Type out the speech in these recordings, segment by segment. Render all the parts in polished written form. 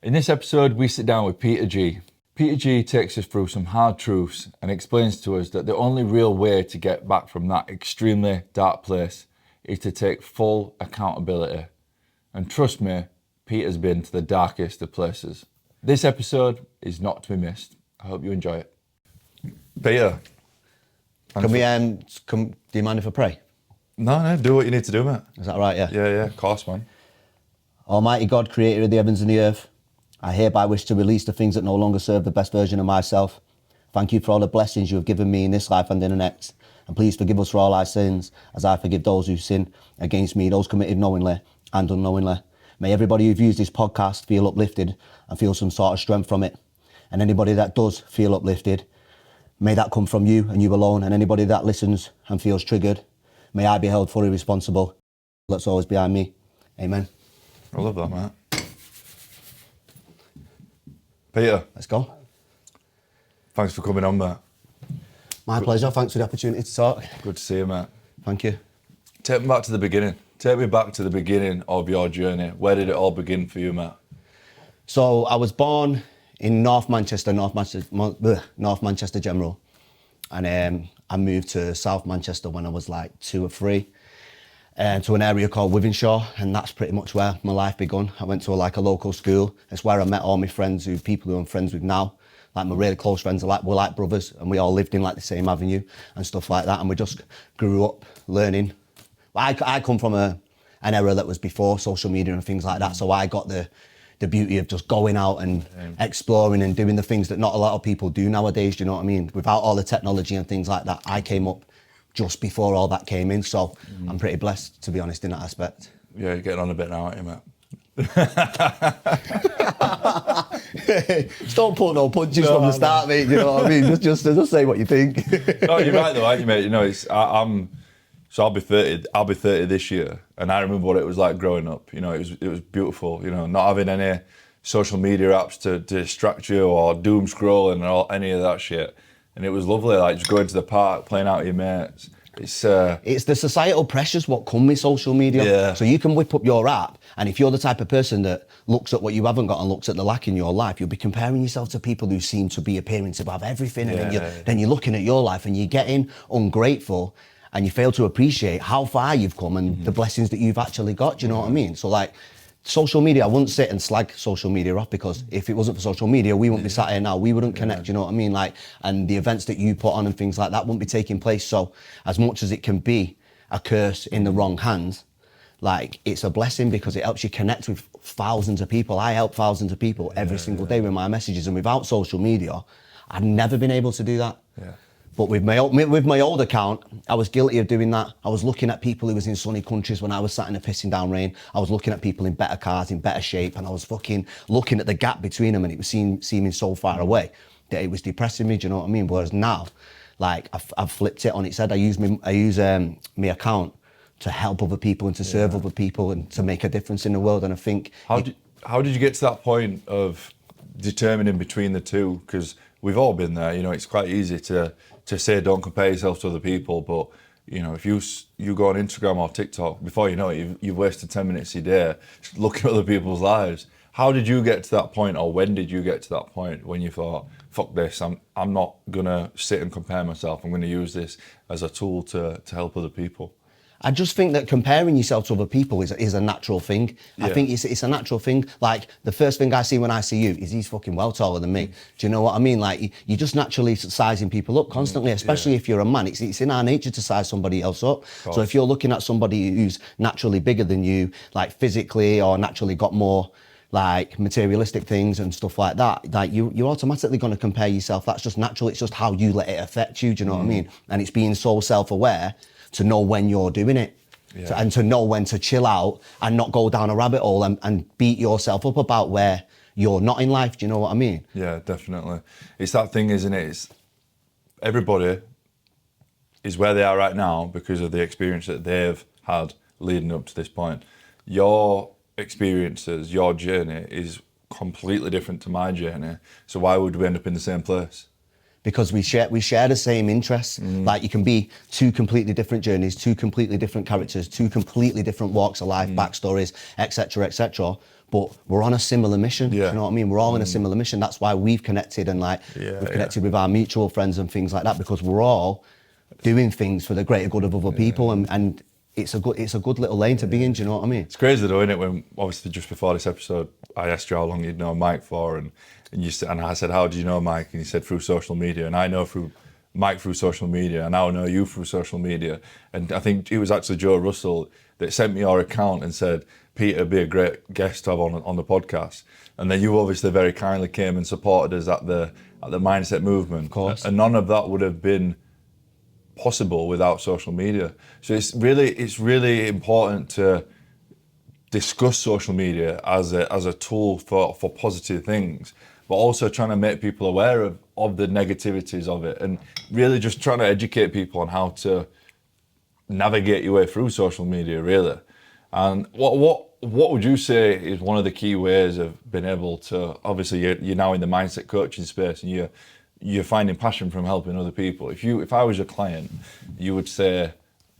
In this episode, we sit down with Peter G. Peter G takes us through some hard truths and explains to us that the only real way to get back from that extremely dark place is to take full accountability. And trust me, Peter's been to the darkest of places. This episode is not to be missed. I hope you enjoy it. Peter. Do you mind if I pray? No, do what you need to do, mate. Is that right, yeah? Yeah, of course, man. Almighty God, creator of the heavens and the earth, I hereby wish to release the things that no longer serve the best version of myself. Thank you for all the blessings you have given me in this life and in the next. And please forgive us for all our sins, as I forgive those who sin against me, those committed knowingly and unknowingly. May everybody who views this podcast feel uplifted and feel some sort of strength from it. And anybody that does feel uplifted, may that come from you and you alone. And anybody that listens and feels triggered, may I be held fully responsible. Let's always behind me. Amen. I love that, mate. Peter. Let's go. Thanks for coming on, mate. My pleasure. Thanks for the opportunity to talk. Good to see you, mate. Thank you. Take me back to the beginning. Take me back to the beginning of your journey. Where did it all begin for you, mate? So I was born in North Manchester General. And I moved to South Manchester when I was like 2 or 3. To an area called Wythenshawe, and that's pretty much where my life begun. I went to a local school. It's where I met all my friends, people who I'm friends with now. Like my really close friends, we're like brothers, and we all lived in like the same avenue and stuff like that. And we just grew up learning. I come from an era that was before social media and things like that, so I got the beauty of just going out and exploring and doing the things that not a lot of people do nowadays. Do you know what I mean? Without all the technology and things like that, I came up just before all that came in, so I'm pretty blessed, to be honest, in that aspect. Yeah, you're getting on a bit now, aren't you, mate? Just don't put no punches from the start, mate. You know what I mean? Just say what you think. No, you're right though, aren't you, mate? You know, so I'll be 30. I'll be 30 this year, and I remember what it was like growing up. You know, it was beautiful. You know, not having any social media apps to distract you or doom scrolling or any of that shit. And it was lovely, like just going to the park, playing out with your mates. It's the societal pressures what come with social media. Yeah. So you can whip up your app, and if you're the type of person that looks at what you haven't got and looks at the lack in your life, you'll be comparing yourself to people who seem to be appearing to have everything, and then you're looking at your life and you're getting ungrateful, and you fail to appreciate how far you've come and the blessings that you've actually got. Do you know what I mean? So like, social media, I wouldn't sit and slag social media off, because if it wasn't for social media, we wouldn't be sat here now. We wouldn't connect, you know what I mean? Like, and the events that you put on and things like that wouldn't be taking place. So as much as it can be a curse in the wrong hands, like, it's a blessing because it helps you connect with thousands of people. I help thousands of people every single day with my messages, and without social media, I'd never been able to do that. Yeah. But with my old account, I was guilty of doing that. I was looking at people who was in sunny countries when I was sat in the pissing down rain. I was looking at people in better cars, in better shape, and I was fucking looking at the gap between them, and it was seeming so far away that it was depressing me. Do you know what I mean? Whereas now, like, I've flipped it on its head. I use my account to help other people and to serve other people and to make a difference in the world. And I think how did you get to that point of determining between the two? Because we've all been there. You know, it's quite easy to say don't compare yourself to other people, but you know, if you go on Instagram or TikTok, before you know it, you've wasted 10 minutes a day just looking at other people's lives. How did you get to that point, or when did you get to that point when you thought, fuck this, I'm not gonna sit and compare myself, I'm gonna use this as a tool to help other people? I just think that comparing yourself to other people is a natural thing. Yeah. I think it's a natural thing. Like, the first thing I see when I see you is he's fucking well taller than me. Do you know what I mean? Like, you're just naturally sizing people up constantly, especially if you're a man. It's in our nature to size somebody else up. So if you're looking at somebody who's naturally bigger than you, like physically, or naturally got more like materialistic things and stuff like that, like you're automatically going to compare yourself. That's just natural. It's just how you let it affect you. Do you know what I mean? And it's being so self-aware to know when you're doing it, and to know when to chill out and not go down a rabbit hole and beat yourself up about where you're not in life. Do you know what I mean? Yeah, definitely. It's that thing, isn't it? It's, everybody is where they are right now because of the experience that they've had leading up to this point. Your experiences, your journey is completely different to my journey. So why would we end up in the same place? Because we share the same interests. Like, you can be two completely different journeys, two completely different characters, two completely different walks of life, backstories, etc., etc. but we're on a similar mission. Yeah. You know what I mean? We're all in a similar mission. That's why we've connected, and like we've connected with our mutual friends and things like that, because we're all doing things for the greater good of other people, and it's a good little lane to be in. Do you know what I mean? It's crazy though, isn't it? When obviously just before this episode, I asked you how long you'd known Mike for, and I said, how do you know Mike? And you said through social media, and I know Mike through social media, and I know you through social media. And I think it was actually Joe Russell that sent me your account and said, Peter would be a great guest to have on the podcast. And then you obviously very kindly came and supported us at the Mindset Movement. Of course. And none of that would have been possible without social media. So it's really important to discuss social media as a tool for positive things, but also trying to make people aware of the negativities of it, and really just trying to educate people on how to navigate your way through social media, really. And what would you say is one of the key ways of being able to, obviously you're now in the mindset coaching space, and you're finding passion from helping other people. If I was your client, you would say,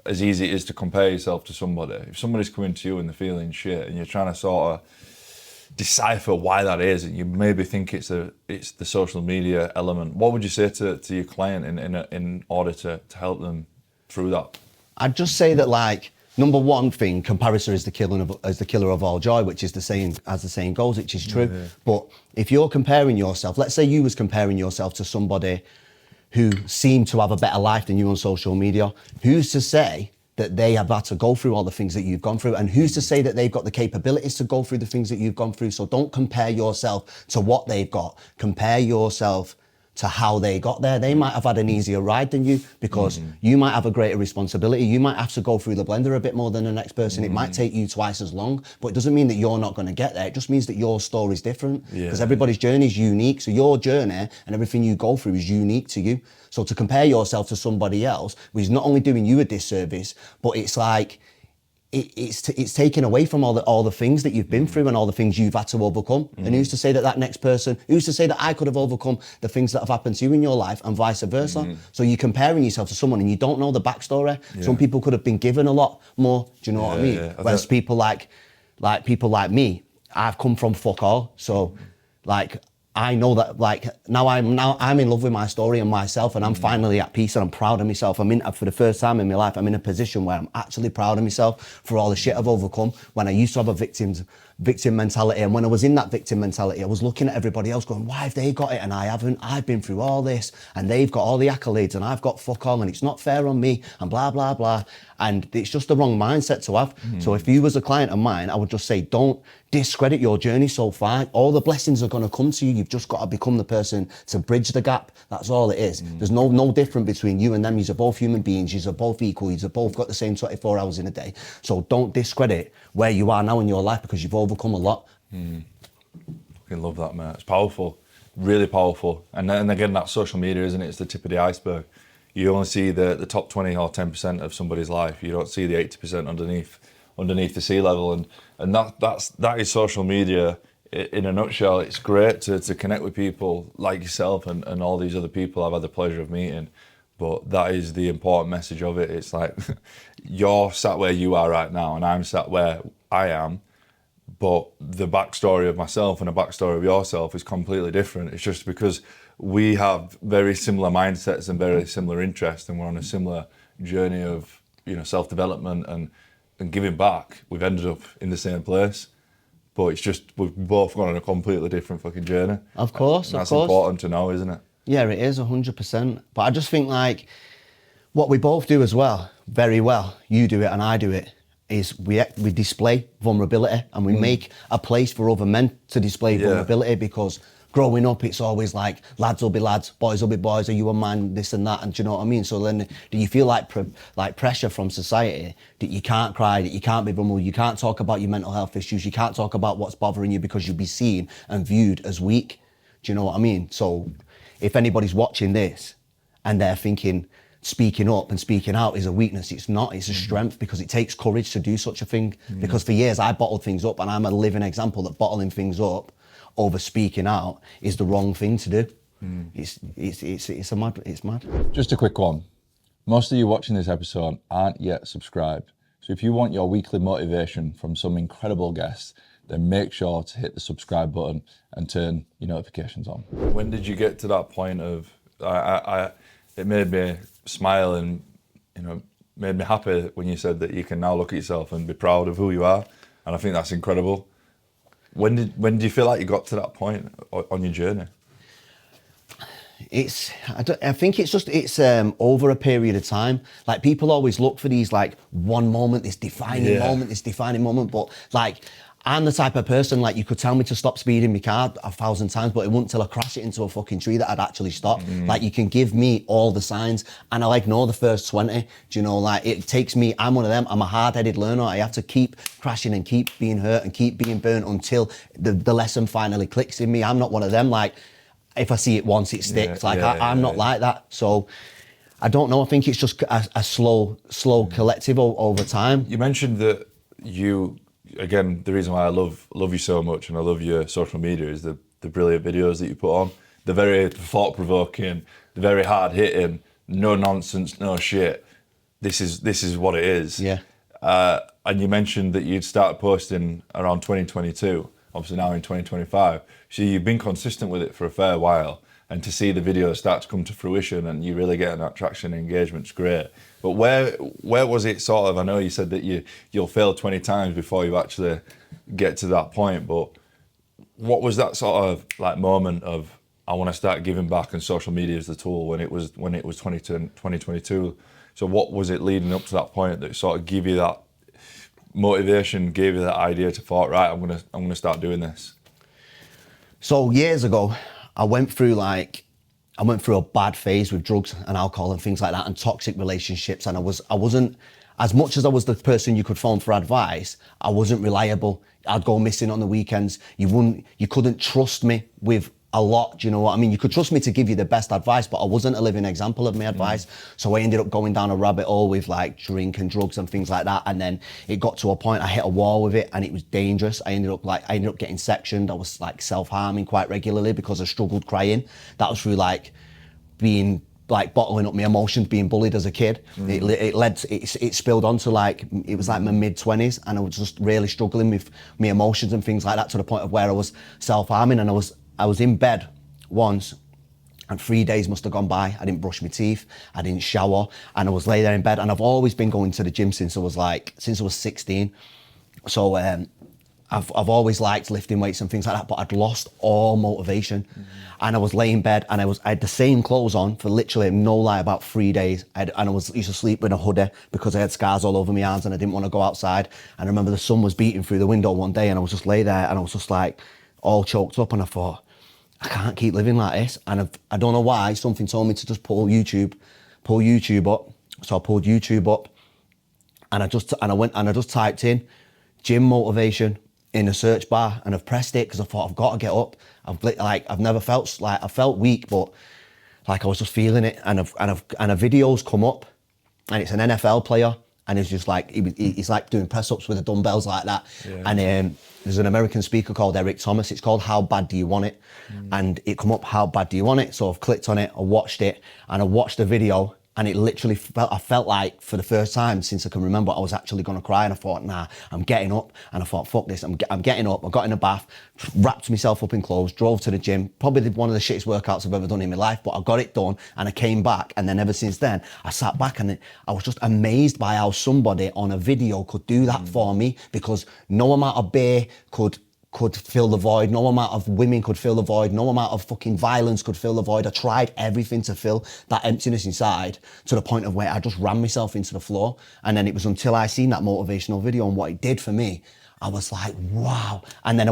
as easy it is to compare yourself to somebody. If somebody's coming to you and they're feeling shit, and you're trying to sort of decipher why that is, and you maybe think it's the social media element, what would you say to your client in order to help them through that? I'd just say that, like, number one thing, comparison is the killer of all joy, which is the saying goes, which is true. Yeah. But if you're comparing yourself, let's say you was comparing yourself to somebody who seemed to have a better life than you on social media, who's to say that they have had to go through all the things that you've gone through? And who's to say that they've got the capabilities to go through the things that you've gone through? So don't compare yourself to what they've got. Compare yourself to how they got there. They might have had an easier ride than you, because you might have a greater responsibility. You might have to go through the blender a bit more than the next person. It might take you twice as long, but it doesn't mean that you're not going to get there. It just means that your story is different, because everybody's journey is unique. So your journey and everything you go through is unique to you. So to compare yourself to somebody else is not only doing you a disservice, but it's like, it's taken away from all the things that you've been through and all the things you've had to overcome. And who's to say that next person, who's to say that I could have overcome the things that have happened to you in your life, and vice versa? So you're comparing yourself to someone and you don't know the backstory. Some people could have been given a lot more, do you know what I mean? Whereas people like me, I've come from fuck all. So like, I know that, like, now I'm in love with my story and myself, and I'm finally at peace, and I'm proud of myself. For the first time in my life, I'm in a position where I'm actually proud of myself for all the shit I've overcome. When I used to have a victim mentality, and when I was in that victim mentality, I was looking at everybody else going, why have they got it and I haven't? I've been through all this, and they've got all the accolades, and I've got fuck all, and it's not fair on me, and blah, blah, blah. And it's just the wrong mindset to have. So if you was a client of mine, I would just say, don't discredit your journey so far. All the blessings are going to come to you. You've just got to become the person to bridge the gap. That's all it is. There's no difference between you and them. You're both human beings. You're both equal. You've both got the same 24 hours in a day. So don't discredit where you are now in your life, because you've overcome a lot. I love that, mate. It's powerful, really powerful. And again, that's social media, isn't it? It's the tip of the iceberg. You only see the top 20 or 10% of somebody's life. You don't see the 80% underneath the sea level. And that is social media in a nutshell. It's great to connect with people like yourself and all these other people I've had the pleasure of meeting. But that is the important message of it. It's like, you're sat where you are right now, and I'm sat where I am. But the backstory of myself and the backstory of yourself is completely different. It's just because we have very similar mindsets and very similar interests, and we're on a similar journey of, self-development and giving back. We've ended up in the same place, but it's just we've both gone on a completely different fucking journey. Of course, and that's important to know, isn't it? Yeah, it is 100%. But I just think, like, what we both do as well, very well, you do it and I do it, is we display vulnerability, and we make a place for other men to display vulnerability, because growing up, it's always like, lads will be lads, boys will be boys, are you a man, this and that, and do you know what I mean? So then do you feel like pressure from society that you can't cry, that you can't be vulnerable, you can't talk about your mental health issues, you can't talk about what's bothering you, because you'll be seen and viewed as weak? Do you know what I mean? So if anybody's watching this and they're thinking speaking up and speaking out is a weakness, it's not, it's a strength, because it takes courage to do such a thing. Because for years I bottled things up, and I'm a living example that bottling things up over speaking out is the wrong thing to do. It's mad. Just a quick one. Most of you watching this episode aren't yet subscribed. So if you want your weekly motivation from some incredible guests, then make sure to hit the subscribe button and turn your notifications on. When did you get to that point of, it made me smile and, made me happy when you said that you can now look at yourself and be proud of who you are. And I think that's incredible. When do you feel like you got to that point on your journey? I think it's over a period of time. Like, people always look for these, like, one moment, this defining moment, but like, I'm the type of person, like, you could tell me to stop speeding my car 1,000 times, but it wouldn't till I crash it into a fucking tree that I'd actually stop. Like, you can give me all the signs and I'll ignore the first 20. Do you know, like, it takes me, I'm one of them, I'm a hard-headed learner. I have to keep crashing and keep being hurt and keep being burnt until the lesson finally clicks in me. I'm not one of them, like, if I see it once, it sticks. I'm not like that. So I don't know. I think it's just a slow collective over time. You mentioned that again, the reason why I love you so much and I love your social media is the brilliant videos that you put on. They're very thought-provoking, they're very hard-hitting, no nonsense, no shit. This is what it is. Yeah. And you mentioned that you'd start posting around 2022, obviously now in 2025. So you've been consistent with it for a fair while. And to see the videos start to come to fruition and you really getting that traction and engagement's great. But where was it sort of, I know you said that you'll fail 20 times before you actually get to that point, but what was that sort of like moment of, I want to start giving back and social media is the tool when it was 2022? So what was it leading up to that point that sort of gave you that motivation, gave you that idea to thought, right, I'm gonna start doing this? So years ago, I went through a bad phase with drugs and alcohol and things like that and toxic relationships. And I wasn't, as much as I was the person you could phone for advice, I wasn't reliable. I'd go missing on the weekends. You couldn't trust me with a lot, do you know what I mean? You could trust me to give you the best advice, but I wasn't a living example of my advice. So I ended up going down a rabbit hole with like drink and drugs and things like that. And then it got to a point I hit a wall with it and it was dangerous. I ended up getting sectioned. I was like self-harming quite regularly because I struggled crying. That was through like being like bottling up my emotions, being bullied as a kid. It spilled onto like, it was like my mid-20s and I was just really struggling with my emotions and things like that to the point of where I was self-harming. And I was in bed once and 3 days must have gone by. I didn't brush my teeth, I didn't shower, and I was lay there in bed. And I've always been going to the gym since I was 16. So I've always liked lifting weights and things like that, but I'd lost all motivation. And I was laying in bed and I had the same clothes on for literally, no lie, about 3 days. And I used to sleep with a hoodie because I had scars all over my arms and I didn't want to go outside. And I remember the sun was beating through the window one day and I was just lay there and I was just like all choked up, and I thought, I can't keep living like this. And I don't know why, something told me to just pull YouTube up. So I pulled YouTube up and I went and I just typed in gym motivation in a search bar, and I've pressed it because I thought I've got to get up. I've never felt like, I felt weak, but like I was just feeling it. And a video's come up and it's an NFL player. And it's just like, he's like doing press-ups with the dumbbells like that. Yeah. And there's an American speaker called Eric Thomas. It's called How Bad Do You Want It? And it come up, How Bad Do You Want It? So I've clicked on it, I watched it, and I watched the video, and it literally I felt like for the first time since I can remember, I was actually gonna cry. And I thought, nah, I'm getting up. And I thought, fuck this, I'm getting up. I got in a bath, wrapped myself up in clothes, drove to the gym. Probably one of the shittest workouts I've ever done in my life, but I got it done and I came back. And then ever since then, I sat back and I was just amazed by how somebody on a video could do that for me, because no amount of beer could fill the void, no amount of women could fill the void, no amount of fucking violence could fill the void. I tried everything to fill that emptiness inside to the point of where I just ran myself into the floor. And then it was until I seen that motivational video and what it did for me, I was like, wow. And then I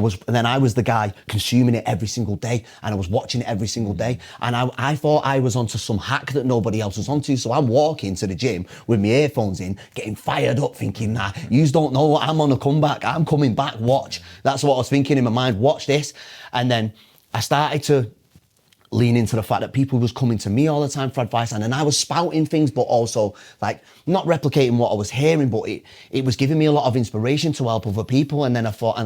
was the guy consuming it every single day, and I was watching it every single day. And I thought I was onto some hack that nobody else was onto. So I'm walking to the gym with my earphones in, getting fired up, thinking, nah, yous don't know what, I'm on a comeback. I'm coming back, watch. That's what I was thinking in my mind, watch this. And then I started to lean into the fact that people was coming to me all the time for advice, and then I was spouting things, but also like not replicating what I was hearing, but it was giving me a lot of inspiration to help other people. And then I thought,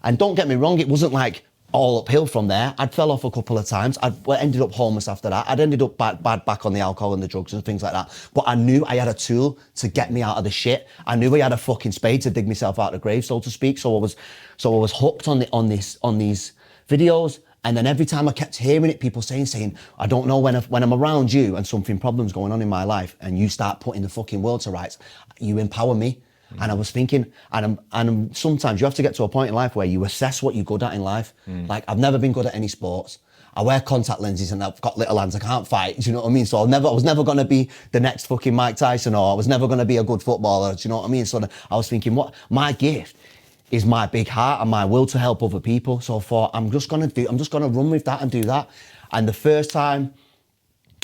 and don't get me wrong, it wasn't like all uphill from there. I'd fell off a couple of times. I ended up homeless after that. I'd ended up back on the alcohol and the drugs and things like that. But I knew I had a tool to get me out of the shit. I knew I had a fucking spade to dig myself out of the grave, so to speak. So I was hooked on these videos. And then every time I kept hearing it, people saying, I don't know when I'm around you and problems going on in my life, and you start putting the fucking world to rights, you empower me. And I was thinking, and sometimes you have to get to a point in life where you assess what you're good at in life. Like, I've never been good at any sports. I wear contact lenses and I've got little hands, I can't fight, do you know what I mean? So I was never gonna be the next fucking Mike Tyson, or I was never gonna be a good footballer, do you know what I mean? So I was thinking, what my gift is my big heart and my will to help other people. So I thought, I'm just gonna run with that and do that. And the first time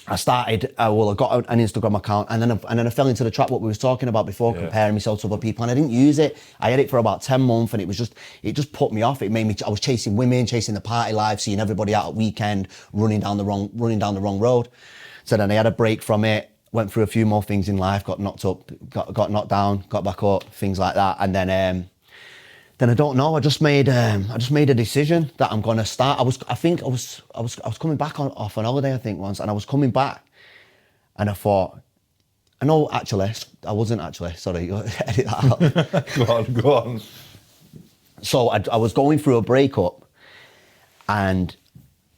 I started, I got an Instagram account, and then I fell into the trap what we was talking about before, comparing myself to other people, and I didn't use it. I had it for about 10 months, and it just put me off. It made me, I was chasing women, chasing the party life, seeing everybody out at weekend, running down the wrong road. So then I had a break from it, went through a few more things in life, got knocked up, got knocked down, got back up, things like that, and then I don't know. I just made a decision that I'm gonna start. I was coming back off an holiday, I think, once, and I was coming back, and I thought, I wasn't actually. Sorry, edit that out. Go on. So I was going through a breakup, and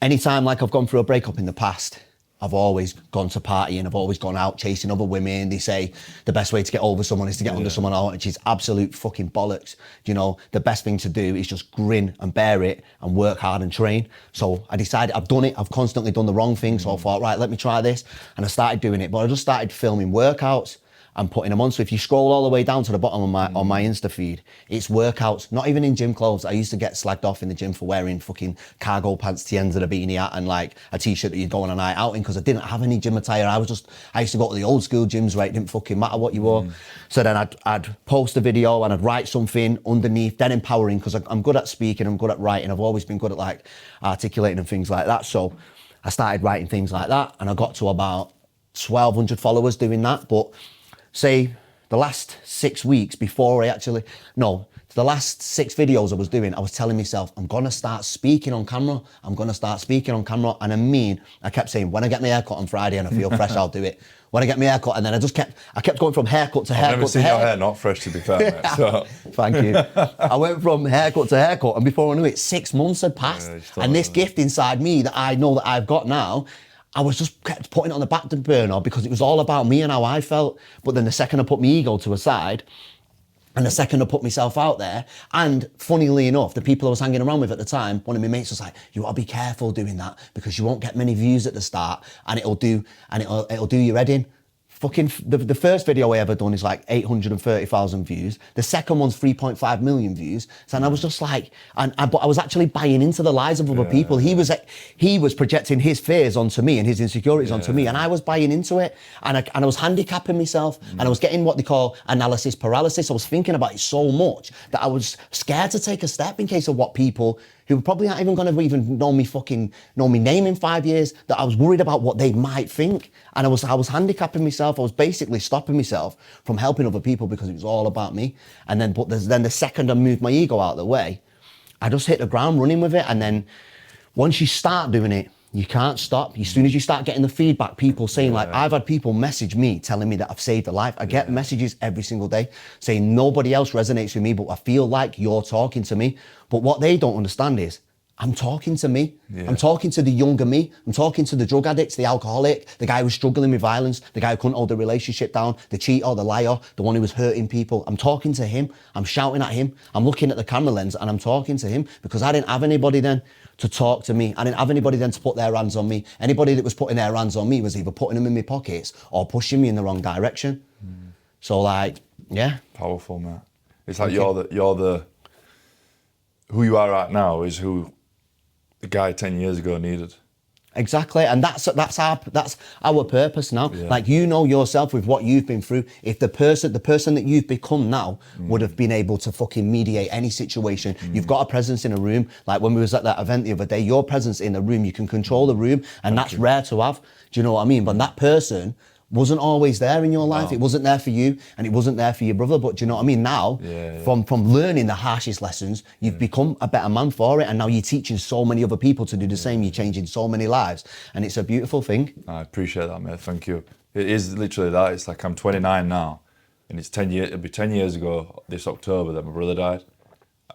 anytime like I've gone through a breakup in the past, I've always gone to partying, I've always gone out chasing other women. They say the best way to get over someone is to get under someone else, which is absolute fucking bollocks. You know, the best thing to do is just grin and bear it and work hard and train. So I decided, I've done it, I've constantly done the wrong thing, so I thought, right, let me try this. And I started doing it, but I just started filming workouts and putting them on. So if you scroll all the way down to the bottom of on my Insta feed, it's workouts, not even in gym clothes. I used to get slagged off in the gym for wearing fucking cargo pants, Tienza, the beanie hat, and like a t-shirt that you'd go on a night out in, because I didn't have any gym attire. I used to go to the old school gyms where it didn't fucking matter what you wore. So then I'd post a video and I'd write something underneath, then empowering, because I'm good at speaking, I'm good at writing. I've always been good at like articulating and things like that. So I started writing things like that, and I got to about 1,200 followers doing that. But say the last 6 weeks the last 6 videos I was doing, I was telling myself, I'm gonna start speaking on camera. And I kept saying, when I get my haircut on Friday and I feel fresh, I'll do it. When I get my haircut, and then I kept going from haircut to haircut. I've never seen your hair not fresh, to be fair, mate. So. Thank you. I went from haircut to haircut, and before I knew it, 6 months had passed. And this gift inside me that I know that I've got now, I was just kept putting it on the back burner because it was all about me and how I felt. But then the second I put my ego to a side, and the second I put myself out there, and funnily enough, the people I was hanging around with at the time, one of my mates was like, you gotta be careful doing that because you won't get many views at the start, and it'll do your head in. Fucking the first video I ever done is like 830,000 views. The second one's 3.5 million views. So, and I was just like, but I was actually buying into the lies of other people. He was projecting his fears onto me and his insecurities onto me, and I was buying into it. And I was handicapping myself, and I was getting what they call analysis paralysis. I was thinking about it so much that I was scared to take a step in case of what people who probably aren't even going to even know me name in 5 years, that I was worried about what they might think. And I was handicapping myself. I was basically stopping myself from helping other people because it was all about me. And then, then the second I moved my ego out of the way, I just hit the ground running with it. And then once you start doing it, you can't stop. As soon as you start getting the feedback, people saying like, I've had people message me telling me that I've saved a life. I get messages every single day saying nobody else resonates with me, but I feel like you're talking to me. But what they don't understand is I'm talking to me. Yeah. I'm talking to the younger me. I'm talking to the drug addicts, the alcoholic, the guy who was struggling with violence, the guy who couldn't hold the relationship down, the cheater, the liar, the one who was hurting people. I'm talking to him. I'm shouting at him. I'm looking at the camera lens and I'm talking to him because I didn't have anybody then to talk to me. I didn't have anybody then to put their hands on me. Anybody that was putting their hands on me was either putting them in my pockets or pushing me in the wrong direction. So like, yeah. Powerful, man. It's like you're the who you are right now is who the guy 10 years ago needed. Exactly, and that's our purpose now. Yeah. Like, you know yourself with what you've been through. If the person that you've become now would have been able to fucking mediate any situation, you've got a presence in a room. Like when we was at that event the other day, your presence in the room, you can control the room, and that's rare to have. Do you know what I mean? But that person wasn't always there in your life. It wasn't there for you, and it wasn't there for your brother. But do you know what I mean? Now, from learning the harshest lessons, you've become a better man for it, and now you're teaching so many other people to do the same. You're changing so many lives, and it's a beautiful thing. I appreciate that, mate. Thank you. It is literally that. It's like I'm 29 now, and it's 10 years. It'll be 10 years ago this October that my brother died,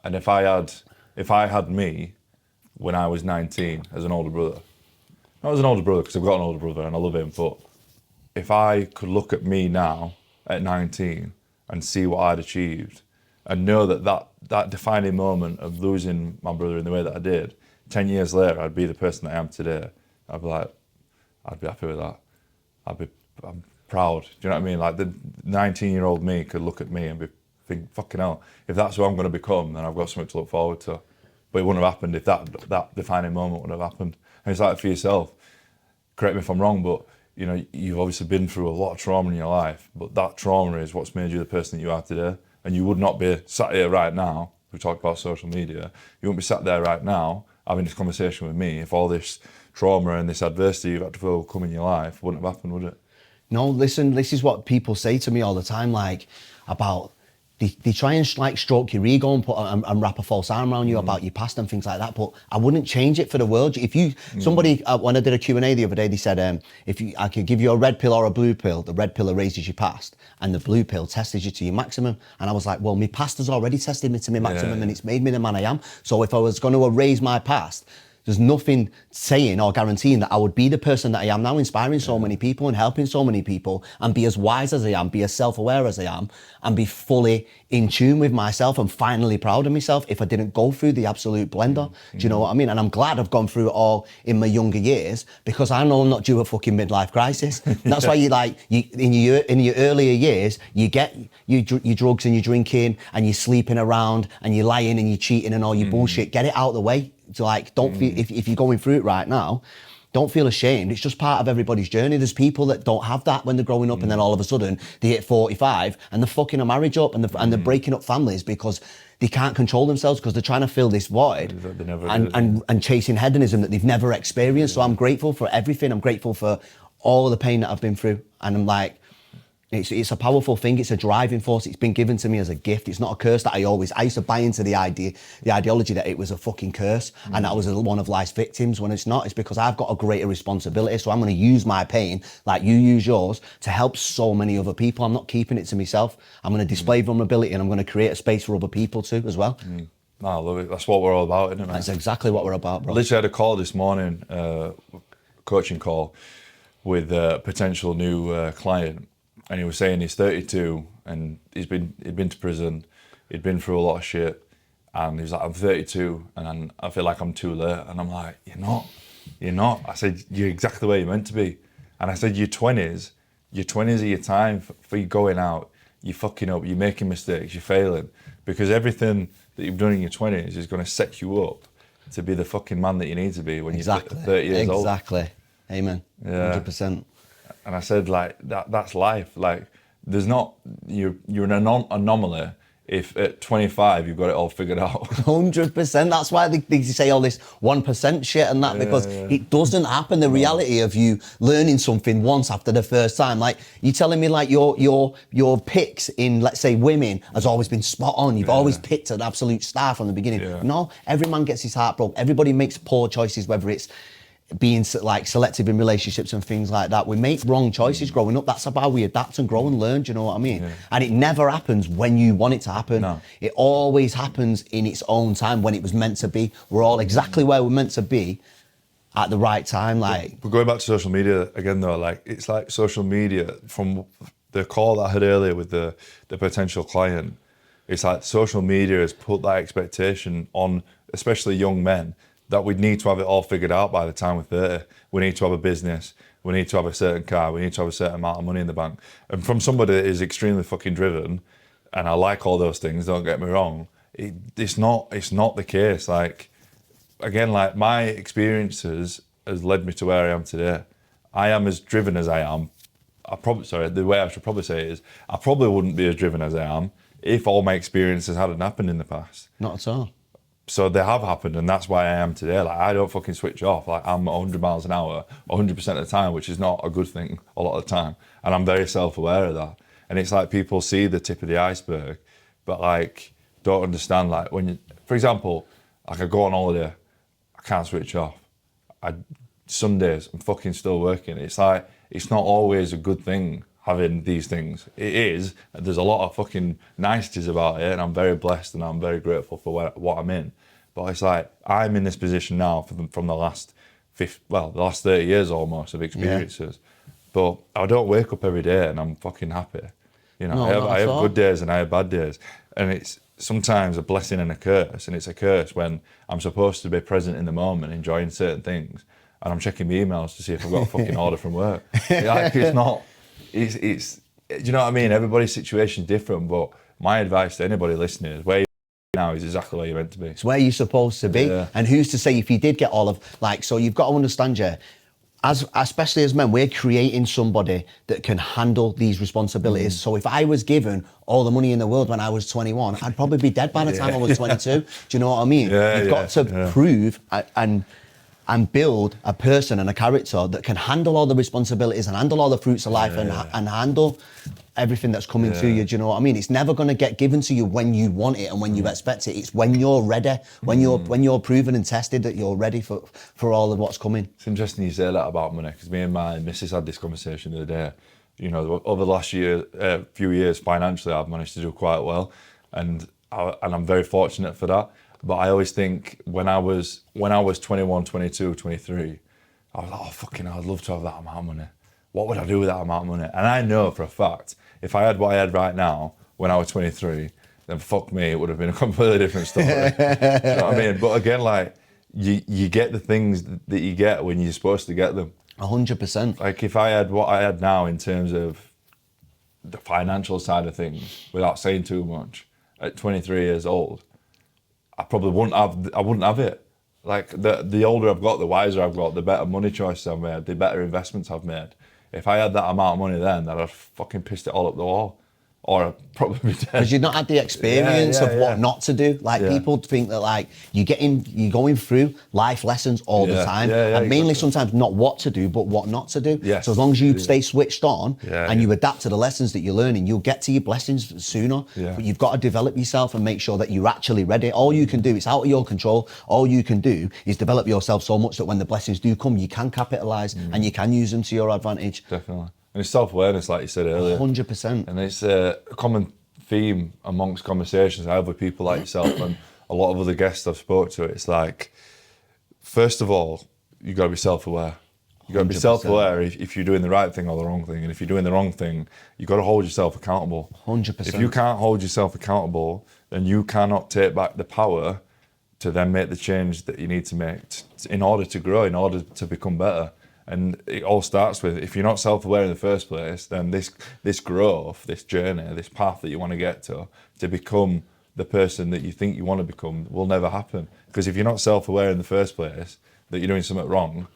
and if I had me when I was 19 as an older brother, not as an older brother because I've got an older brother and I love him, but if I could look at me now at 19 and see what I'd achieved and know that defining moment of losing my brother in the way that I did, 10 years later, I'd be the person that I am today. I'd be happy with that. I'm proud. Do you know what I mean? Like the 19-year-old me could look at me and think, fucking hell, if that's who I'm going to become, then I've got something to look forward to. But it wouldn't have happened if that defining moment wouldn't have happened. And it's like for yourself, correct me if I'm wrong, but you know, you've obviously been through a lot of trauma in your life, but that trauma is what's made you the person that you are today. And you would not be sat here right now, we talk about social media, you wouldn't be sat there right now having this conversation with me if all this trauma and this adversity you've had to overcome in your life wouldn't have happened, would it? No, listen, this is what people say to me all the time, like, about, they try and like stroke your ego and put and wrap a false arm around you about your past and things like that. But I wouldn't change it for the world. If you, somebody, when I did a Q&A the other day, they said, I could give you a red pill or a blue pill, the red pill erases your past and the blue pill tests you to your maximum. And I was like, well, my past has already tested me to my maximum and it's made me the man I am. So if I was going to erase my past, there's nothing saying or guaranteeing that I would be the person that I am now, inspiring so many people and helping so many people, and be as wise as I am, be as self-aware as I am, and be fully in tune with myself and finally proud of myself if I didn't go through the absolute blender. Do you know what I mean? And I'm glad I've gone through it all in my younger years, because I know I'm not due a fucking midlife crisis. That's why in your earlier years, you get your drugs and your drinking and you're sleeping around and you're lying and you're cheating and all your bullshit. Get it out of the way. So like, don't feel, if you're going through it right now, don't feel ashamed. It's just part of everybody's journey. There's people that don't have that when they're growing up, and then all of a sudden they hit 45 and they're fucking a marriage up and they're breaking up families because they can't control themselves because they're trying to fill this void and chasing hedonism that they've never experienced. So I'm grateful for everything. I'm grateful for all the pain that I've been through. And I'm like, it's a powerful thing. It's a driving force. It's been given to me as a gift. It's not a curse that I used to buy into the ideology that it was a fucking curse and that I was one of life's victims, when it's not. It's because I've got a greater responsibility. So I'm going to use my pain, like you use yours, to help so many other people. I'm not keeping it to myself. I'm going to display vulnerability, and I'm going to create a space for other people too as well. No, I love it. That's what we're all about, isn't it, man? That's exactly what we're about, bro. I literally had a call this morning, coaching call, with a potential new client. And he was saying he's 32 and he'd been to prison, he'd been through a lot of shit, and he was like, I'm 32 and I feel like I'm too late. And I'm like, you're not. I said, you're exactly where you're meant to be. And I said, your 20s are your time for you going out, you're fucking up, you're making mistakes, you're failing. Because everything that you've done in your 20s is going to set you up to be the fucking man that you need to be when you're 30 years old. Exactly. Amen. Yeah. 100%. And I said, like, that's life. Like, there's not, you're an anomaly if at 25 you've got it all figured out. 100%. That's why they say all this 1% shit and that, because it doesn't happen. The reality of you learning something once after the first time, like you're telling me, like your picks in, let's say, women has always been spot on. You've always picked an absolute star from the beginning. No, every man gets his heart broke. Everybody makes poor choices, whether it's being like selective in relationships and things like that. We make wrong choices growing up. That's how we adapt and grow and learn. Do you know what I mean? And it never happens when you want it to happen. No. It always happens in its own time, when it was meant to be. We're all exactly where we're meant to be at the right time. Like, we're going back to social media again though. Like, it's like social media, from the call that I had earlier with the potential client, it's like social media has put that expectation on, especially young men, that we need to have it all figured out by the time we're 30. We need to have a business, we need to have a certain car, we need to have a certain amount of money in the bank. And from somebody that is extremely fucking driven, and I like all those things, don't get me wrong, it's not the case. Like, again, like my experiences has led me to where I am today. I am as driven as I am. The way I should probably say it is, I probably wouldn't be as driven as I am if all my experiences hadn't happened in the past. Not at all. so they have happened, and that's why I am today. Like, I don't fucking switch off. Like, I'm 100 miles an hour 100% of the time, which is not a good thing a lot of the time. And I'm very self-aware of that. And it's like people see the tip of the iceberg, but like don't understand. Like when you, for example, like I go on holiday, I can't switch off. Some days I'm fucking still working. It's like, it's not always a good thing having these things. It is. There's a lot of fucking niceties about it, and I'm very blessed and I'm very grateful for what I'm in. But it's like, I'm in this position now from the last the last 30 years almost of experiences. Yeah. But I don't wake up every day and I'm fucking happy. You know, No, I have good days and I have bad days. And it's sometimes a blessing and a curse. And it's a curse when I'm supposed to be present in the moment, enjoying certain things, and I'm checking my emails to see if I've got a fucking order from work. Like, it's not, it's, do you know what I mean? Everybody's situation's different, but my advice to anybody listening is where you now is exactly where you're meant to be. It's where you're supposed to be. Yeah. And who's to say if you did get all of, like, so you've got to understand, yeah, especially as men, we're creating somebody that can handle these responsibilities. So if I was given all the money in the world when I was 21, I'd probably be dead by the time I was 22. Do you know what I mean? You've got to prove and build a person and a character that can handle all the responsibilities and handle all the fruits of life and handle everything that's coming to you. Do you know what I mean? It's never going to get given to you when you want it and when you expect it. It's when you're ready, when you're proven and tested that you're ready for all of what's coming. It's interesting you say that about money, because me and my missus had this conversation the other day. You know, over the last few years, financially, I've managed to do quite well, and I'm very fortunate for that. But I always think when I was 21, 22, 23, I was like, oh, fucking hell, I'd love to have that amount of money. What would I do with that amount of money? And I know for a fact, if I had what I had right now when I was 23, then fuck me, it would have been a completely different story. You know what I mean? But again, like, you get the things that you get when you're supposed to get them. 100%. Like, if I had what I had now in terms of the financial side of things, without saying too much, at 23 years old, I probably wouldn't have it. Like, the older I've got, the wiser I've got, the better money choices I've made, the better investments I've made. If I had that amount of money then, I'd have fucking pissed it all up the wall. Or I'd probably be dead. Because you've not had the experience of what not to do. Like, people think that, like, you're going through life lessons all the time. And mainly sometimes not what to do, but what not to do. Yes. So as long as you stay switched on and you adapt to the lessons that you're learning, you'll get to your blessings sooner. Yeah. But you've got to develop yourself and make sure that you're actually ready. All you can do, it's out of your control. All you can do is develop yourself so much that when the blessings do come, you can capitalize and you can use them to your advantage. Definitely. And it's self-awareness, like you said earlier. 100%. And it's a common theme amongst conversations I have with people like yourself and a lot of other guests I've spoke to. It's like, first of all, you got to be self-aware. You got to be 100%. self-aware if you're doing the right thing or the wrong thing. And if you're doing the wrong thing, you got to hold yourself accountable. 100%. If you can't hold yourself accountable, then you cannot take back the power to then make the change that you need to make in order to grow, in order to become better. And it all starts with, if you're not self-aware in the first place, then this growth, this journey, this path that you want to get to become the person that you think you want to become will never happen. Because if you're not self-aware in the first place, that you're doing something wrong,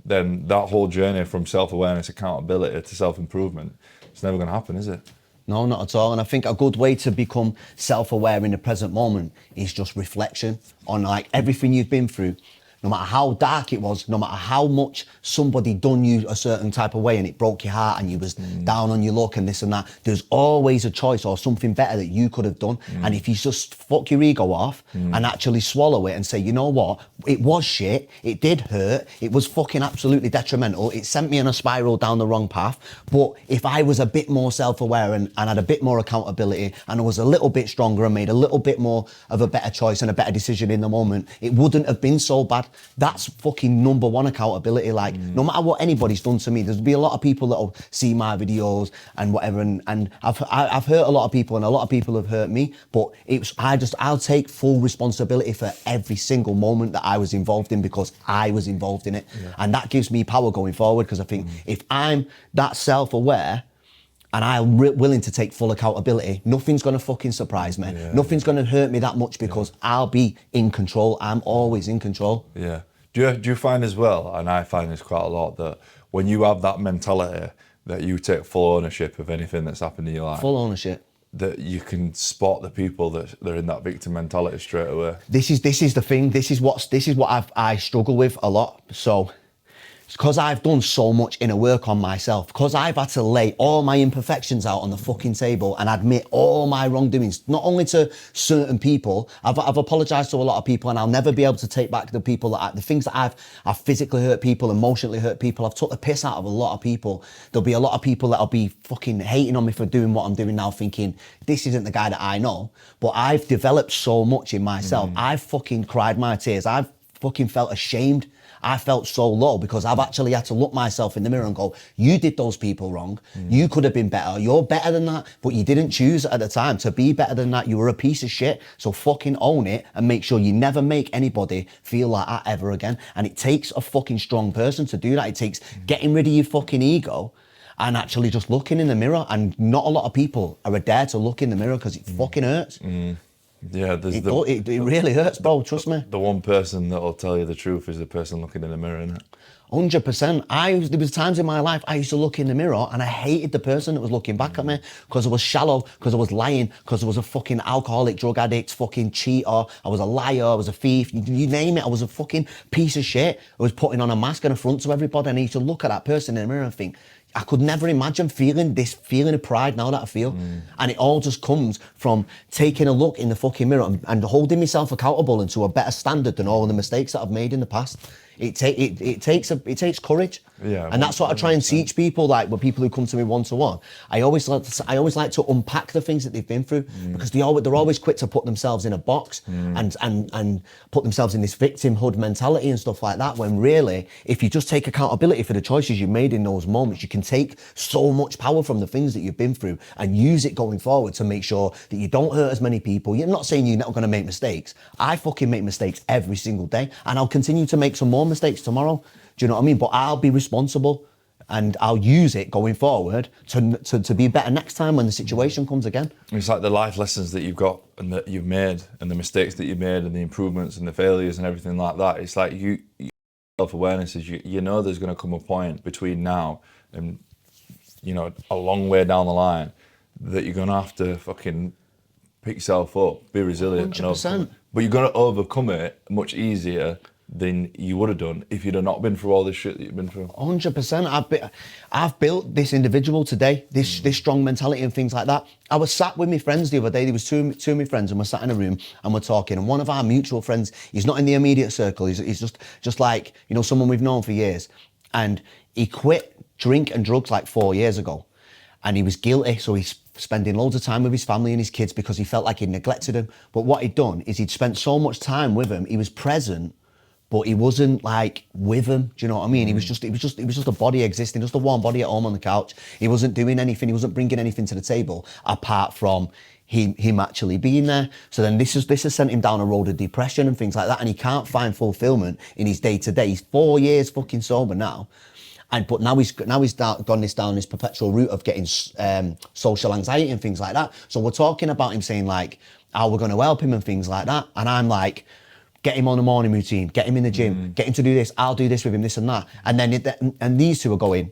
then that whole journey from self-awareness, accountability to self-improvement, it's never going to happen, is it? No, not at all. And I think a good way to become self-aware in the present moment is just reflection on, like, everything you've been through. No matter how dark it was, no matter how much somebody done you a certain type of way and it broke your heart and you was down on your luck and this and that, there's always a choice or something better that you could have done. And if you just fuck your ego off and actually swallow it and say, you know what, it was shit, it did hurt, it was fucking absolutely detrimental, it sent me on a spiral down the wrong path, but if I was a bit more self-aware and had a bit more accountability and I was a little bit stronger and made a little bit more of a better choice and a better decision in the moment, it wouldn't have been so bad. That's fucking number one accountability. Like, no matter what anybody's done to me, there'll be a lot of people that'll see my videos and whatever, and I've hurt a lot of people and a lot of people have hurt me, but I'll take full responsibility for every single moment that I was involved in because I was involved in it. And that gives me power going forward, because I think if I'm that self-aware and I'm willing to take full accountability, nothing's going to fucking surprise me. Nothing's going to hurt me that much because I'll be in control. I'm always in control. Yeah. Do you find as well, and I find this quite a lot, that when you have that mentality that you take full ownership of anything that's happened in your life, Full ownership. that you can spot the people that they're in that victim mentality straight away. This is the thing. This is what I struggle with a lot. So, because I've done so much inner work on myself, because I've had to lay all my imperfections out on the fucking table and admit all my wrongdoings, not only to certain people, I've apologized to a lot of people, and I'll never be able to take back the people the things that I've physically hurt people, emotionally hurt people. I've took the piss out of a lot of people. There'll be a lot of people that'll be fucking hating on me for doing what I'm doing now, thinking this isn't the guy that I know. But I've developed so much in myself. I've fucking cried my tears. I've fucking felt ashamed. I felt so low because I've actually had to look myself in the mirror and go, you did those people wrong. You could have been better. You're better than that, but you didn't choose at the time to be better than that. You were a piece of shit. So fucking own it and make sure you never make anybody feel like that ever again. And it takes a fucking strong person to do that. It takes getting rid of your fucking ego and actually just looking in the mirror. And not a lot of people are dare to look in the mirror because it fucking hurts. Yeah, there's It really hurts, bro. Trust me. the one person that'll tell you the truth is the person looking in the mirror, innit? 100%. There was times in my life I used to look in the mirror and I hated the person that was looking back at me because I was shallow, because I was lying, because I was a fucking alcoholic, drug addict, fucking cheater. I was a liar. I was a thief. You name it. I was a fucking piece of shit. I was putting on a mask and a front to everybody, and I used to look at that person in the mirror and think, I could never imagine feeling this feeling of pride now that I feel. And it all just comes from taking a look in the fucking mirror and holding myself accountable and to a better standard than all the mistakes that I've made in the past. It takes courage. Yeah, and that's what I try and teach people, like with people who come to me one-to-one. I always like to unpack the things that they've been through because they're always quick to put themselves in a box and put themselves in this victimhood mentality and stuff like that, when really, if you just take accountability for the choices you made in those moments, you can take so much power from the things that you've been through and use it going forward to make sure that you don't hurt as many people. You're not saying you're not going to make mistakes. I fucking make mistakes every single day, and I'll continue to make some more mistakes tomorrow. Do you know what I mean? But I'll be responsible and I'll use it going forward to be better next time when the situation comes again. It's like the life lessons that you've got and that you've made and the mistakes that you've made and the improvements and the failures and everything like that. It's like self-awareness is you know there's going to come a point between now and, you know, a long way down the line that you're going to have to fucking pick yourself up, be resilient. 100%. But you're going to overcome it much easier than you would have done if you'd have not been through all this shit that you've been through. 100%. I've built this individual today, this strong mentality and things like that. I was sat with my friends the other day. There was two of my friends, and we're sat in a room and we're talking. And one of our mutual friends, he's not in the immediate circle. He's just like, you know, someone we've known for years. And he quit drink and drugs like 4 years ago. And he was guilty, so he's spending loads of time with his family and his kids because he felt like he'd neglected them. But what he'd done is he'd spent so much time with them. He was present, but he wasn't like with them. Do you know what I mean? He was just a body existing, just a warm body at home on the couch. He wasn't doing anything. He wasn't bringing anything to the table apart from him actually being there. So then this has sent him down a road of depression and things like that. And he can't find fulfillment in his day to day. He's 4 years fucking sober now. But now he's gone down this perpetual route of getting social anxiety and things like that. So we're talking about him saying like how we're going to help him and things like that. And I'm like, get him on a morning routine, get him in the gym, get him to do this, I'll do this with him, this and that. And then and these two are going,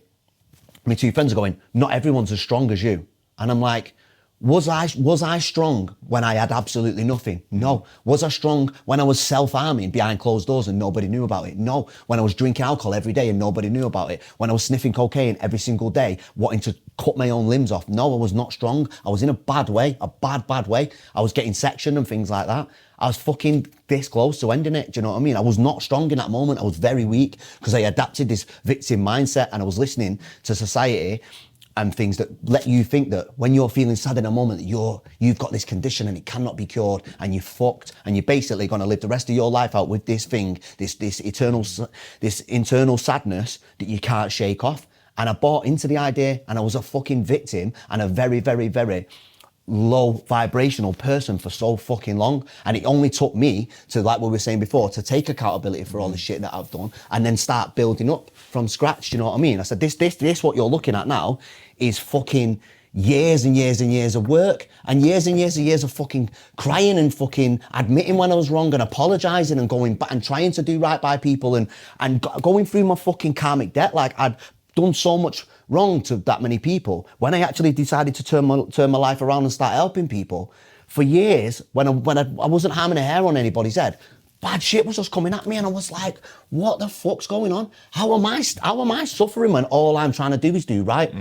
my two friends are going, not everyone's as strong as you. And I'm like, was I strong when I had absolutely nothing? No. Was I strong when I was self-harming behind closed doors and nobody knew about it? No. When I was drinking alcohol every day and nobody knew about it? When I was sniffing cocaine every single day, wanting to cut my own limbs off? No, I was not strong. I was in a bad way, a bad way. I was getting sectioned and things like that. I was fucking this close to ending it. Do you know what I mean? I was not strong in that moment. I was very weak because I adapted this victim mindset and I was listening to society and things that let you think that when you're feeling sad in a moment, that you've got this condition and it cannot be cured and you're fucked and you're basically going to live the rest of your life out with this thing, this internal sadness that you can't shake off. And I bought into the idea and I was a fucking victim and a very, very, very low vibrational person for so fucking long. And it only took me to, like we were saying before, to take accountability for all the shit that I've done and then start building up from scratch. You know what I mean? I said, this what you're looking at now is fucking years and years and years of work and years of fucking crying and fucking admitting when I was wrong and apologizing and going back and trying to do right by people and going through my fucking karmic debt. Like done so much wrong to that many people. When I actually decided to turn my life around and start helping people, for years, when I wasn't harming a hair on anybody's head, bad shit was just coming at me, and I was like, what the fuck's going on? How am I suffering when all I'm trying to do is do right?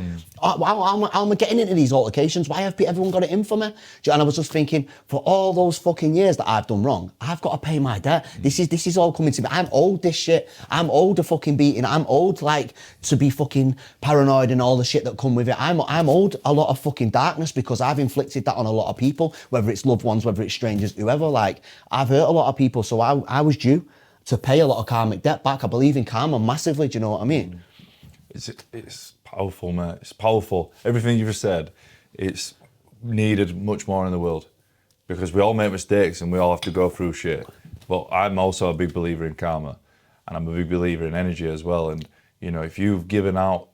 How am I getting into these altercations? Why have everyone got it in for me? And I was just thinking, for all those fucking years that I've done wrong, I've got to pay my debt. This is all coming to me. I'm owed this shit. I'm owed a fucking beating. I'm owed like to be fucking paranoid and all the shit that come with it. I'm owed a lot of fucking darkness because I've inflicted that on a lot of people, whether it's loved ones, whether it's strangers, whoever. Like, I've hurt a lot of people, so I was due to pay a lot of karmic debt back. I believe in karma massively. Do you know what I mean? It's powerful, mate. It's powerful. Everything you've just said, it's needed much more in the world, because we all make mistakes and we all have to go through shit. But I'm also a big believer in karma, and I'm a big believer in energy as well. And you know, if you've given out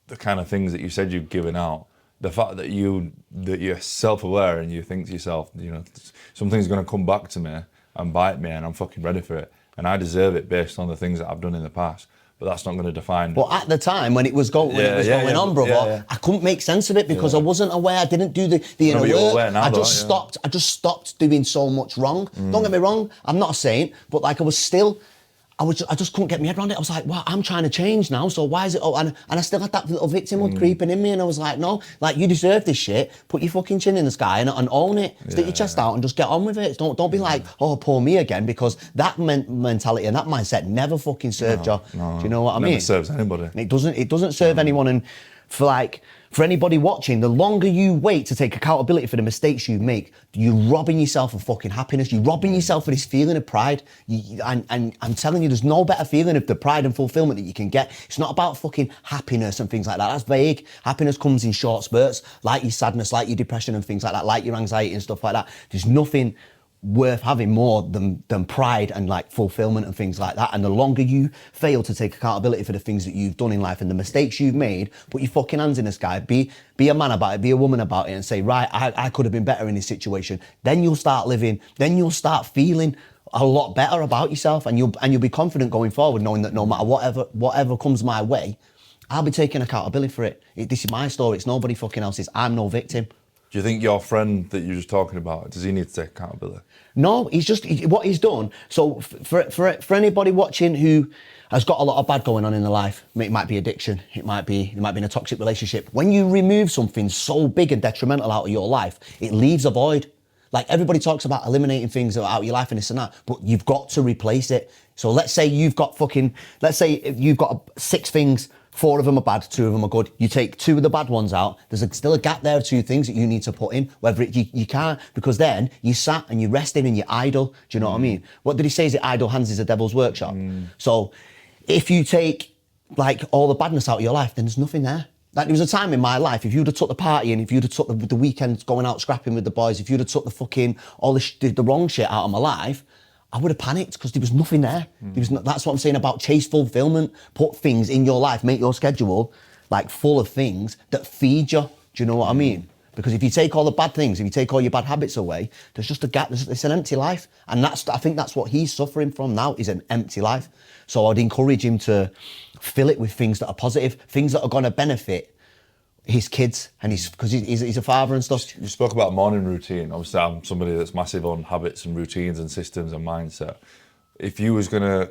the kind of things that you said you've given out, the fact that you're self-aware and you think to yourself, you know, something's going to come back to me and bite me, and I'm fucking ready for it, and I deserve it based on the things that I've done in the past. But that's not going to define. But at the time when it was going on, brother, I couldn't make sense of it because I wasn't aware. I didn't do the inner work. I just stopped doing so much wrong. Don't get me wrong, I'm not a saint, but like I just couldn't get my head around it. I was like, well, I'm trying to change now, so why is it? Oh, and I still had that little victimhood creeping in me, and I was like, no, like, you deserve this shit. Put your fucking chin in the sky and own it. Stick your chest out and just get on with it. Don't be like, oh, poor me again, because that mentality and that mindset never fucking served you. No, do you know what I mean? Never serves anybody. It doesn't serve anyone. And for anybody watching, the longer you wait to take accountability for the mistakes you make, you're robbing yourself of fucking happiness. You're robbing yourself of this feeling of pride. And I'm telling you, there's no better feeling of the pride and fulfillment that you can get. It's not about fucking happiness and things like that. That's vague. Happiness comes in short spurts, like your sadness, like your depression and things like that, like your anxiety and stuff like that. There's nothing worth having more than pride and like fulfillment and things like that. And the longer you fail to take accountability for the things that you've done in life and the mistakes you've made, put your fucking hands in the sky, be a man about it, be a woman about it, and say, right, I could have been better in this situation. Then you'll start living, then you'll start feeling a lot better about yourself, and you'll be confident going forward, knowing that no matter whatever comes my way, I'll be taking accountability for it. This is my story, it's nobody fucking else's. I'm no victim. Do you think your friend that you're just talking about, does he need to take accountability? No, what he's done. So for anybody watching who has got a lot of bad going on in their life, it might be addiction, it might be in a toxic relationship. When you remove something so big and detrimental out of your life, it leaves a void. Like, everybody talks about eliminating things out of your life and this and that, but you've got to replace it. So let's say you've got 6 things. 4 of them are bad, 2 of them are good. You take 2 of the bad ones out, there's still a gap there of 2 things that you need to put in, whether you can't, because then you sat and you're resting and you're idle. Do you know what I mean? What did he say? Is it idle hands is a devil's workshop? So if you take like all the badness out of your life, then there's nothing there. Like, there was a time in my life, if you'd have took the party and if you'd have took the weekends going out scrapping with the boys, if you'd have took the fucking, all the wrong shit out of my life, I would have panicked because there was nothing there. That's what I'm saying about chase fulfillment. Put things in your life, make your schedule like full of things that feed you. Do you know what I mean? Because if you take all the bad things, if you take all your bad habits away, there's just a gap. It's an empty life. And I think that's what he's suffering from now, is an empty life. So I'd encourage him to fill it with things that are positive, things that are going to benefit his kids, and because he's a father and stuff. You spoke about morning routine. Obviously, I'm somebody that's massive on habits and routines and systems and mindset. If he was a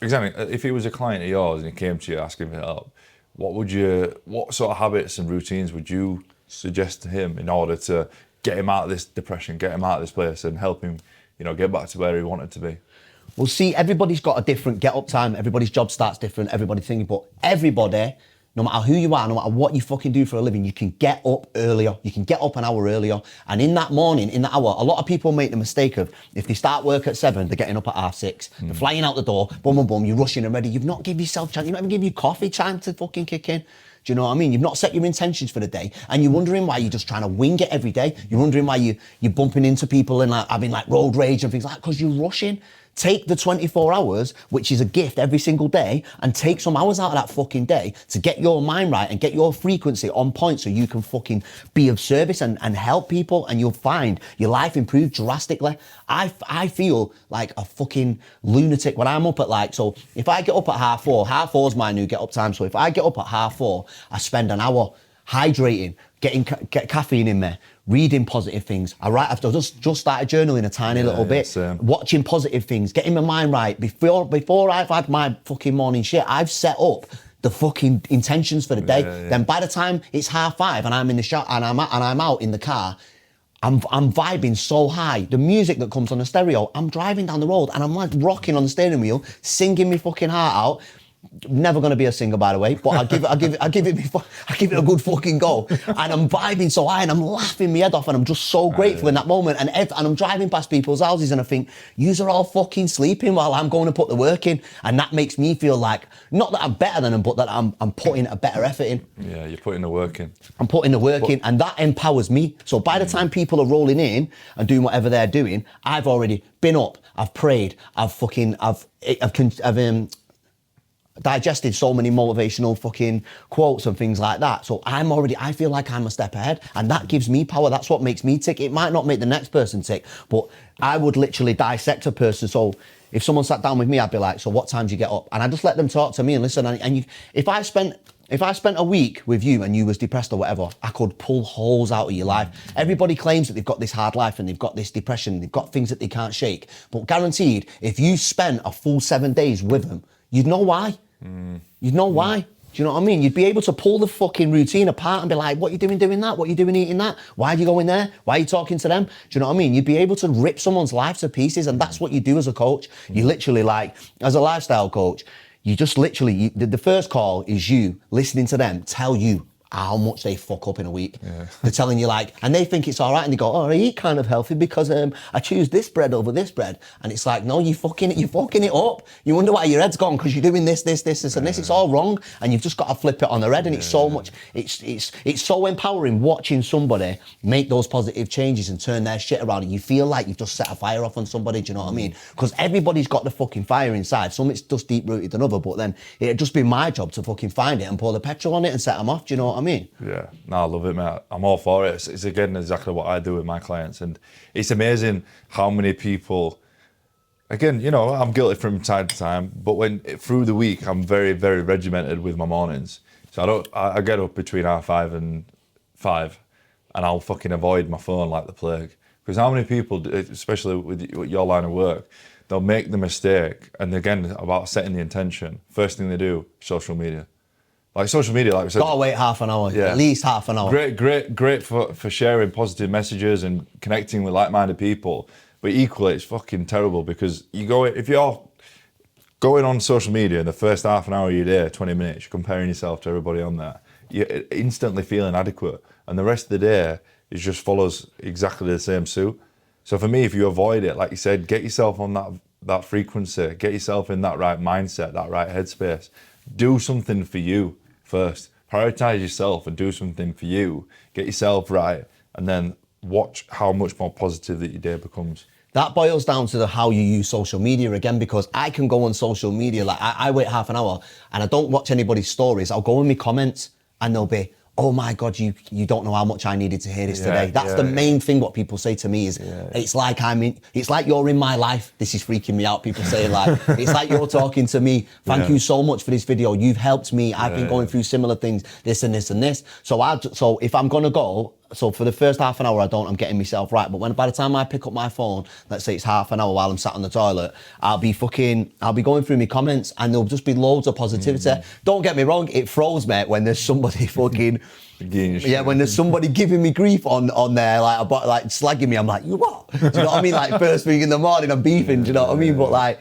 client of yours and he came to you asking for help, what sort of habits and routines would you suggest to him in order to get him out of this depression, get him out of this place, and help him, get back to where he wanted to be? Well, see, everybody's got a different get-up time. Everybody's job starts different. Everybody's thinking, but everybody, no matter who you are, no matter what you fucking do for a living, you can get up earlier. You can get up an hour earlier. And in that morning, in that hour, a lot of people make the mistake of, if they start work at 7, they're getting up at 6:30. They're flying out the door, boom, boom, boom, you're rushing and ready. You've not given yourself chance. You've not even given your coffee time to fucking kick in. Do you know what I mean? You've not set your intentions for the day, and you're wondering why you're just trying to wing it every day. You're wondering why you're bumping into people and like having like road rage and things like that, because you're rushing. Take the 24 hours, which is a gift every single day, and take some hours out of that fucking day to get your mind right and get your frequency on point so you can fucking be of service and help people, and you'll find your life improve drastically. I feel like a fucking lunatic when I'm up at like, so if I get up at 4:30 is my new get up time. So if I get up at 4:30, I spend an hour hydrating, get caffeine in me, reading positive things. I've just started journaling a tiny little bit, same. watching positive things, getting my mind right. Before I've had my fucking morning shit, I've set up the fucking intentions for the day. Then by the time it's 5:30 and I'm in the shop and I'm out in the car, I'm vibing so high. The music that comes on the stereo, I'm driving down the road and I'm like rocking on the steering wheel, singing my fucking heart out. Never gonna be a singer, by the way, but I give it a good fucking go. And I'm vibing so high and I'm laughing my head off and I'm just so grateful in that moment. And I'm driving past people's houses and I think, yous are all fucking sleeping while I'm going to put the work in. And that makes me feel like, not that I'm better than them, but that I'm putting a better effort in. Yeah, you're putting the work in. I'm putting the work in, and that empowers me. So by the time people are rolling in and doing whatever they're doing, I've already been up, I've prayed, I've digested so many motivational fucking quotes and things like that. So I feel like I'm a step ahead, and that gives me power. That's what makes me tick. It might not make the next person tick, but I would literally dissect a person. So if someone sat down with me, I'd be like, so what time do you get up? And I just let them talk to me and listen. If I spent a week with you and you was depressed or whatever, I could pull holes out of your life. Everybody claims that they've got this hard life and they've got this depression, they've got things that they can't shake. But guaranteed, if you spent a full 7 days with them, you'd know why. You'd know why. Do you know what I mean? You'd be able to pull the fucking routine apart and be like, what you doing that? What you doing eating that? Why are you going there? Why are you talking to them? Do you know what I mean? You'd be able to rip someone's life to pieces, and that's what you do as a coach. You literally, like, as a lifestyle coach, you just literally, the first call is you listening to them tell you how much they fuck up in a week. They're telling you like, and they think it's all right, and they go, oh, I eat kind of healthy because I choose this bread over this bread. And it's like, no, you're fucking it up. You wonder why your head's gone because you're doing this, and this. It's all wrong, and you've just got to flip it on the head. And it's so much, it's so empowering watching somebody make those positive changes and turn their shit around, and you feel like you've just set a fire off on somebody. Do you know what I mean? Because everybody's got the fucking fire inside. Some it's just deep rooted than other, but then it'd just be my job to fucking find it and pour the petrol on it and set them off. Do you know what I mean? Yeah, no, I love it, mate. I'm all for it. It's again exactly what I do with my clients, and it's amazing how many people. Again, you know, I'm guilty from time to time, but through the week, I'm very, very regimented with my mornings. So I get up between 5:30 and 5, and I'll fucking avoid my phone like the plague. Because how many people, especially with your line of work, they'll make the mistake, and again about setting the intention. First thing they do, social media. Like social media, like we said, Gotta wait half an hour, at least half an hour. Great for sharing positive messages and connecting with like-minded people. But equally, it's fucking terrible because if you're going on social media in the first half an hour of your day, 20 minutes, you're comparing yourself to everybody on there, you're instantly feeling inadequate. And the rest of the day, it just follows exactly the same suit. So for me, if you avoid it, like you said, get yourself on that frequency, get yourself in that right mindset, that right headspace. Do something for you first. Prioritize yourself and do something for you. Get yourself right, and then watch how much more positive that your day becomes. That boils down to how you use social media again, because I can go on social media, like I wait half an hour and I don't watch anybody's stories. I'll go in my comments and they'll be, oh my God, you don't know how much I needed to hear this today. That's the main thing what people say to me is, it's like you're in my life. This is freaking me out. People saying like, it's like you're talking to me. Thank you so much for this video. You've helped me. I've been going through similar things, this and this and this. So if I'm gonna go, so for the first half an hour, I'm getting myself right. But by the time I pick up my phone, let's say it's half an hour while I'm sat on the toilet, I'll be going through my comments and there'll just be loads of positivity. Don't get me wrong, it throws me when there's somebody fucking, when there's somebody giving me grief on there, like slagging me, I'm like, you what? Do you know what I mean? Like first thing in the morning, I'm beefing, do you know what I mean? But like,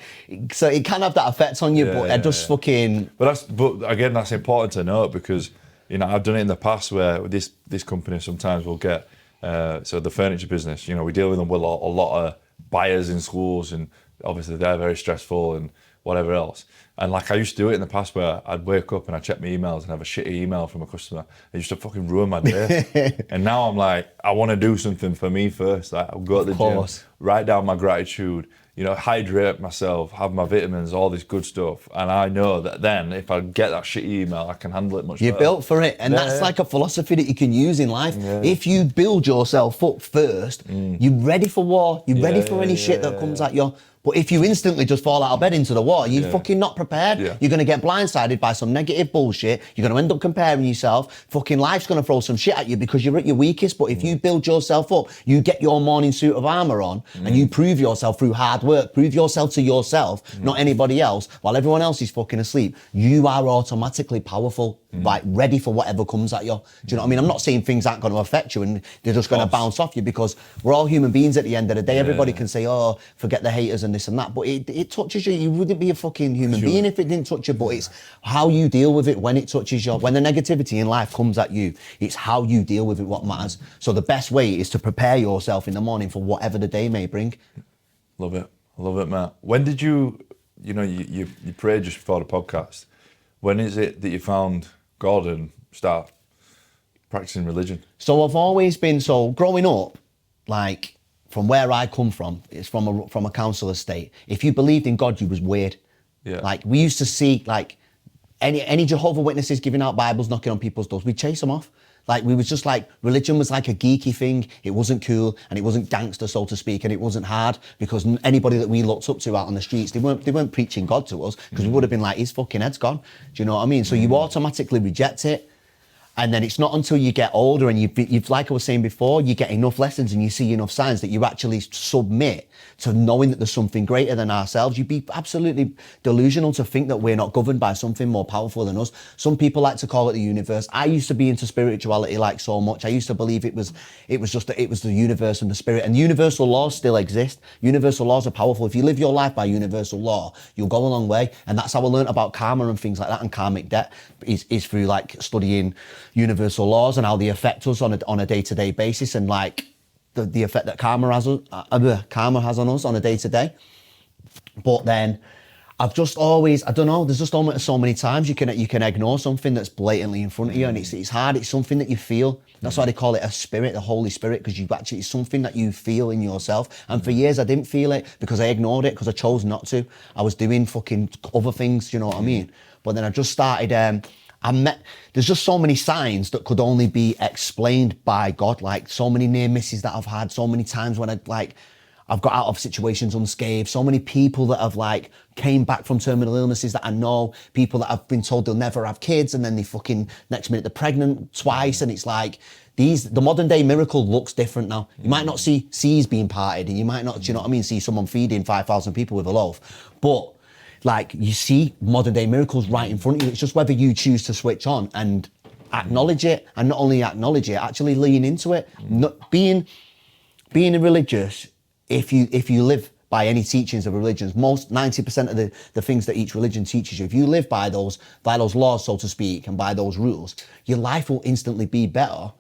so it can have that effect on you, but I just fucking... But again, that's important to note because, you know, I've done it in the past where this company sometimes will get, so the furniture business, you know, we deal with them with a lot of buyers in schools, and obviously they're very stressful and whatever else. And like I used to do it in the past where I'd wake up and I'd check my emails and have a shitty email from a customer. It used to fucking ruin my day. And now I'm like, I want to do something for me first. Like, I'll go to the gym, write down my gratitude, hydrate myself, have my vitamins, all this good stuff. And I know that then if I get that shitty email, I can handle it much You're better. built for it. And that's like a philosophy that you can use in life. If you build yourself up first, you're ready for war. You're ready for any shit that comes at you. But if you instantly just fall out of bed into the water, you're fucking not prepared. Yeah. You're going to get blindsided by some negative bullshit. You're going to end up comparing yourself. Fucking life's going to throw some shit at you because you're at your weakest. But if you build yourself up, you get your morning suit of armour on and you prove yourself through hard work, prove yourself to yourself, not anybody else, while everyone else is fucking asleep, you are automatically powerful, like ready for whatever comes at you. Do you know what I mean? I'm not saying things aren't going to affect you and they're just going to bounce off you, because we're all human beings at the end of the day. Everybody can say, oh, forget the haters and this and that, but it touches you. You wouldn't be a fucking human being if it didn't touch you, but it's how you deal with it when it touches you. When the negativity in life comes at you, it's how you deal with it what matters. So the best way is to prepare yourself in the morning for whatever the day may bring. Love it. I love it, Matt. When did you prayed just before the podcast. When is it that you found God and start practicing religion? So I've always been, growing up, like from where I come from, it's from a council estate. If you believed in God, you was weird. Yeah. Like we used to see like any Jehovah Witnesses giving out Bibles, knocking on people's doors, we'd chase them off. Like we was just like, religion was like a geeky thing. It wasn't cool and it wasn't gangster, so to speak, and it wasn't hard, because anybody that we looked up to out on the streets, they weren't preaching God to us, because we would have been like, his fucking head's gone. Do you know what I mean? So you automatically reject it. And then it's not until you get older and you've, like I was saying before, you get enough lessons and you see enough signs that you actually submit to knowing that there's something greater than ourselves. You'd be absolutely delusional to think that we're not governed by something more powerful than us. Some people like to call it the universe. I used to be into spirituality like so much. I used to believe it was the universe and the spirit, and universal laws still exist. Universal laws are powerful. If you live your life by universal law, you'll go a long way. And that's how I learned about karma and things like that, and karmic debt is through like studying universal laws and how they affect us on a day-to-day basis, and like the effect that karma has on us on a day-to-day. But then I've just always, I don't know, there's just so many times you can ignore something that's blatantly in front of you, and it's hard. It's something that you feel. That's why they call it a spirit, the Holy Spirit, because it's something that you feel in yourself. And for years I didn't feel it because I ignored it, because I chose not to. I was doing fucking other things, you know what I mean? But then I just started, there's just so many signs that could only be explained by God, like so many near misses that I've had, so many times when I've got out of situations unscathed, so many people that have like came back from terminal illnesses that I know, people that have been told they'll never have kids, and then they fucking next minute they're pregnant twice, and it's like the modern day miracle looks different now. You might not see seas being parted, and you might not, you know what I mean, see someone feeding 5,000 people with a loaf, but like you see modern day miracles right in front of you. It's just whether you choose to switch on and acknowledge it, and not only acknowledge it, actually lean into it. Not being religious, if you live by any teachings of religions, 90% of the things that each religion teaches you, if you live by those laws, so to speak, and by those rules, your life will instantly be better,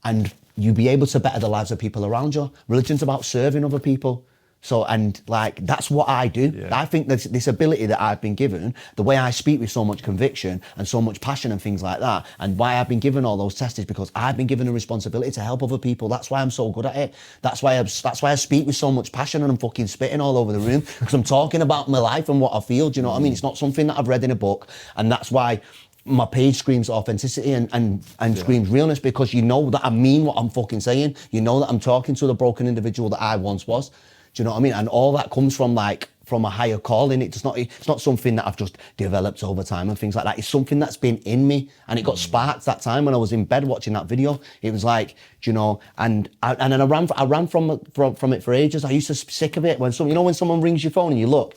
and you'll be able to better the lives of people around you. Religion's about serving other people. So, and like, that's what I do. Yeah. I think that this ability that I've been given, the way I speak with so much conviction and so much passion and things like that, and why I've been given all those tests is because I've been given a responsibility to help other people. That's why I'm so good at it. That's why I speak with so much passion, and I'm fucking spitting all over the room, because I'm talking about my life and what I feel. Do you know what I mean? It's not something that I've read in a book, and that's why my page screams authenticity and screams realness, because you know that I mean what I'm fucking saying. You know that I'm talking to the broken individual that I once was. Do you know what I mean? And all that comes from a higher calling. It's not something that I've just developed over time and things like that. It's something that's been in me, and it got sparked that time when I was in bed watching that video. It was like, you know, and then I ran from it for ages. I used to be sick of it when someone rings your phone and you look,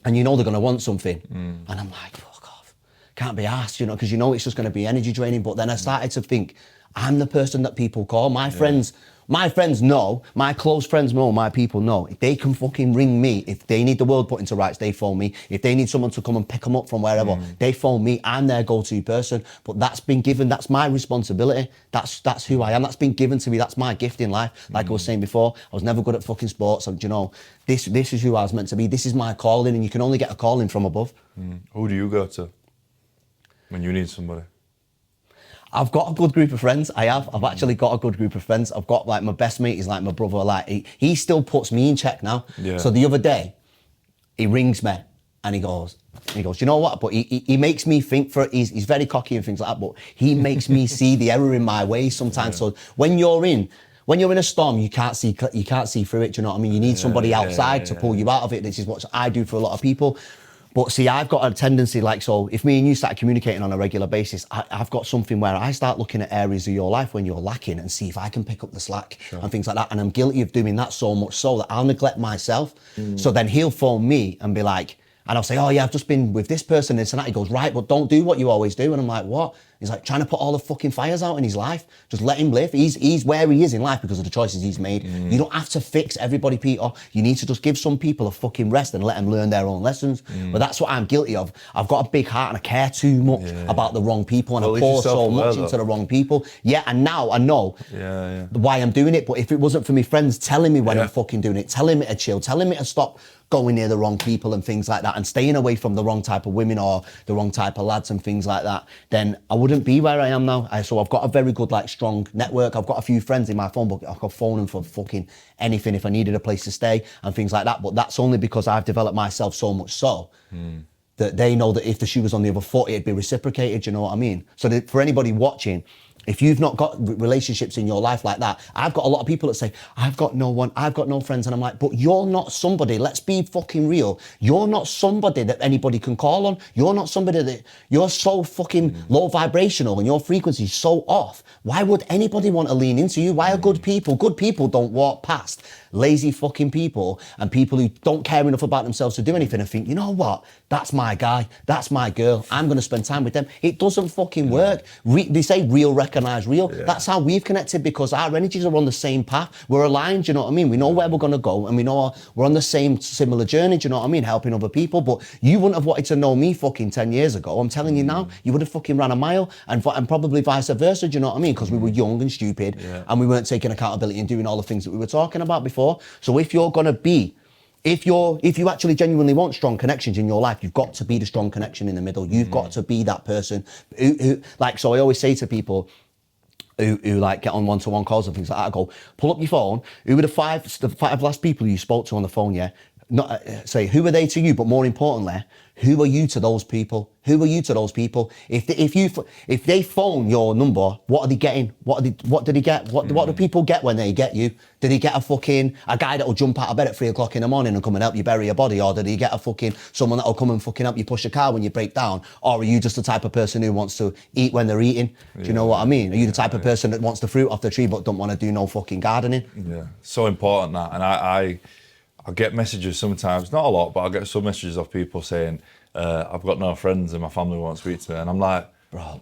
and you know they're gonna want something, and I'm like, fuck off, can't be asked, you know, because you know it's just gonna be energy draining. But then I started to think, I'm the person that people call. My friends know, my close friends know, my people know. If they can fucking ring me, if they need the world put into rights, they phone me. If they need someone to come and pick them up from wherever, they phone me. I'm their go-to person. But that's been given, that's my responsibility. That's who I am. That's been given to me. That's my gift in life. Like I was saying before, I was never good at fucking sports. And you know, this is who I was meant to be. This is my calling, and you can only get a calling from above. Who do you go to when you need somebody? I've got a good group of friends. I've actually got a good group of friends. I've got like my best mate is like my brother. Like he still puts me in check now. Yeah. So the other day, he rings me and he goes, you know what? But he makes me think he's very cocky and things like that, but he makes me see the error in my ways sometimes. So when you're in a storm, you can't see through it. Do you know what I mean? You need somebody outside to pull you out of it. This is what I do for a lot of people. But see, I've got a tendency so if me and you start communicating on a regular basis, I've got something where I start looking at areas of your life when you're lacking and see if I can pick up the slack and things like that. And I'm guilty of doing that so much so that I'll neglect myself. So then he'll phone me and be like, and I'll say, oh yeah, I've just been with this person, this and that. He goes, right, but don't do what you always do. And I'm like, what? He's like trying to put all the fucking fires out in his life. Just let him live. He's where he is in life because of the choices he's made. You don't have to fix everybody, Peter. You need to just give some people a fucking rest and let them learn their own lessons. But that's what I'm guilty of. I've got a big heart and I care too much about the wrong people and I pour so much into the wrong people. Yeah, and now I know why I'm doing it. But if it wasn't for my friends telling me when I'm fucking doing it, telling me to chill, telling me to stop going near the wrong people and things like that and staying away from the wrong type of women or the wrong type of lads and things like that, then I wouldn't be where I am now. So I've got a very good, strong network. I've got a few friends in my phone book. I could phone them for fucking anything if I needed a place to stay and things like that. But that's only because I've developed myself so much so that they know that if the shoe was on the other foot, it'd be reciprocated, you know what I mean? So that for anybody watching, if you've not got relationships in your life like that, I've got a lot of people that say, I've got no one, I've got no friends. And I'm like, but you're not somebody, let's be fucking real. You're not somebody that anybody can call on. You're not somebody that, you're so fucking low vibrational and your frequency is so off. Why would anybody want to lean into you? Why are good people don't walk past lazy fucking people and people who don't care enough about themselves to do anything and think, you know what, that's my guy, that's my girl, I'm going to spend time with them. It doesn't fucking work. They say real recognize real. That's how we've connected because our energies are on the same path. We're aligned, you know what I mean? We know where we're going to go and we know we're on the same similar journey, do you know what I mean? Helping other people. But you wouldn't have wanted to know me fucking 10 years ago. I'm telling you now, you would have fucking ran a mile and probably vice versa, do you know what I mean? Because we were young and stupid and we weren't taking accountability and doing all the things that we were talking about before. So if you're going to be, if you actually genuinely want strong connections in your life, you've got to be the strong connection in the middle. You've got to be that person who so I always say to people who get on one-to-one calls and things like that, I go, pull up your phone. Who were the five last people you spoke to on the phone, yeah? Not say, who are they to you? But more importantly, who are you to those people? Who are you to those people? If they phone your number, what are they getting? What did he get? What do people get when they get you? Did he get a guy that'll jump out of bed at 3 o'clock in the morning and come and help you bury your body? Or did he get someone that'll come and fucking help you push a car when you break down? Or are you just the type of person who wants to eat when they're eating? Do you know what I mean? Are you the type of person that wants the fruit off the tree but don't want to do no fucking gardening? Yeah, so important that. And I get messages sometimes, not a lot, but I get some messages of people saying, I've got no friends and my family won't speak to me. And I'm like, bro,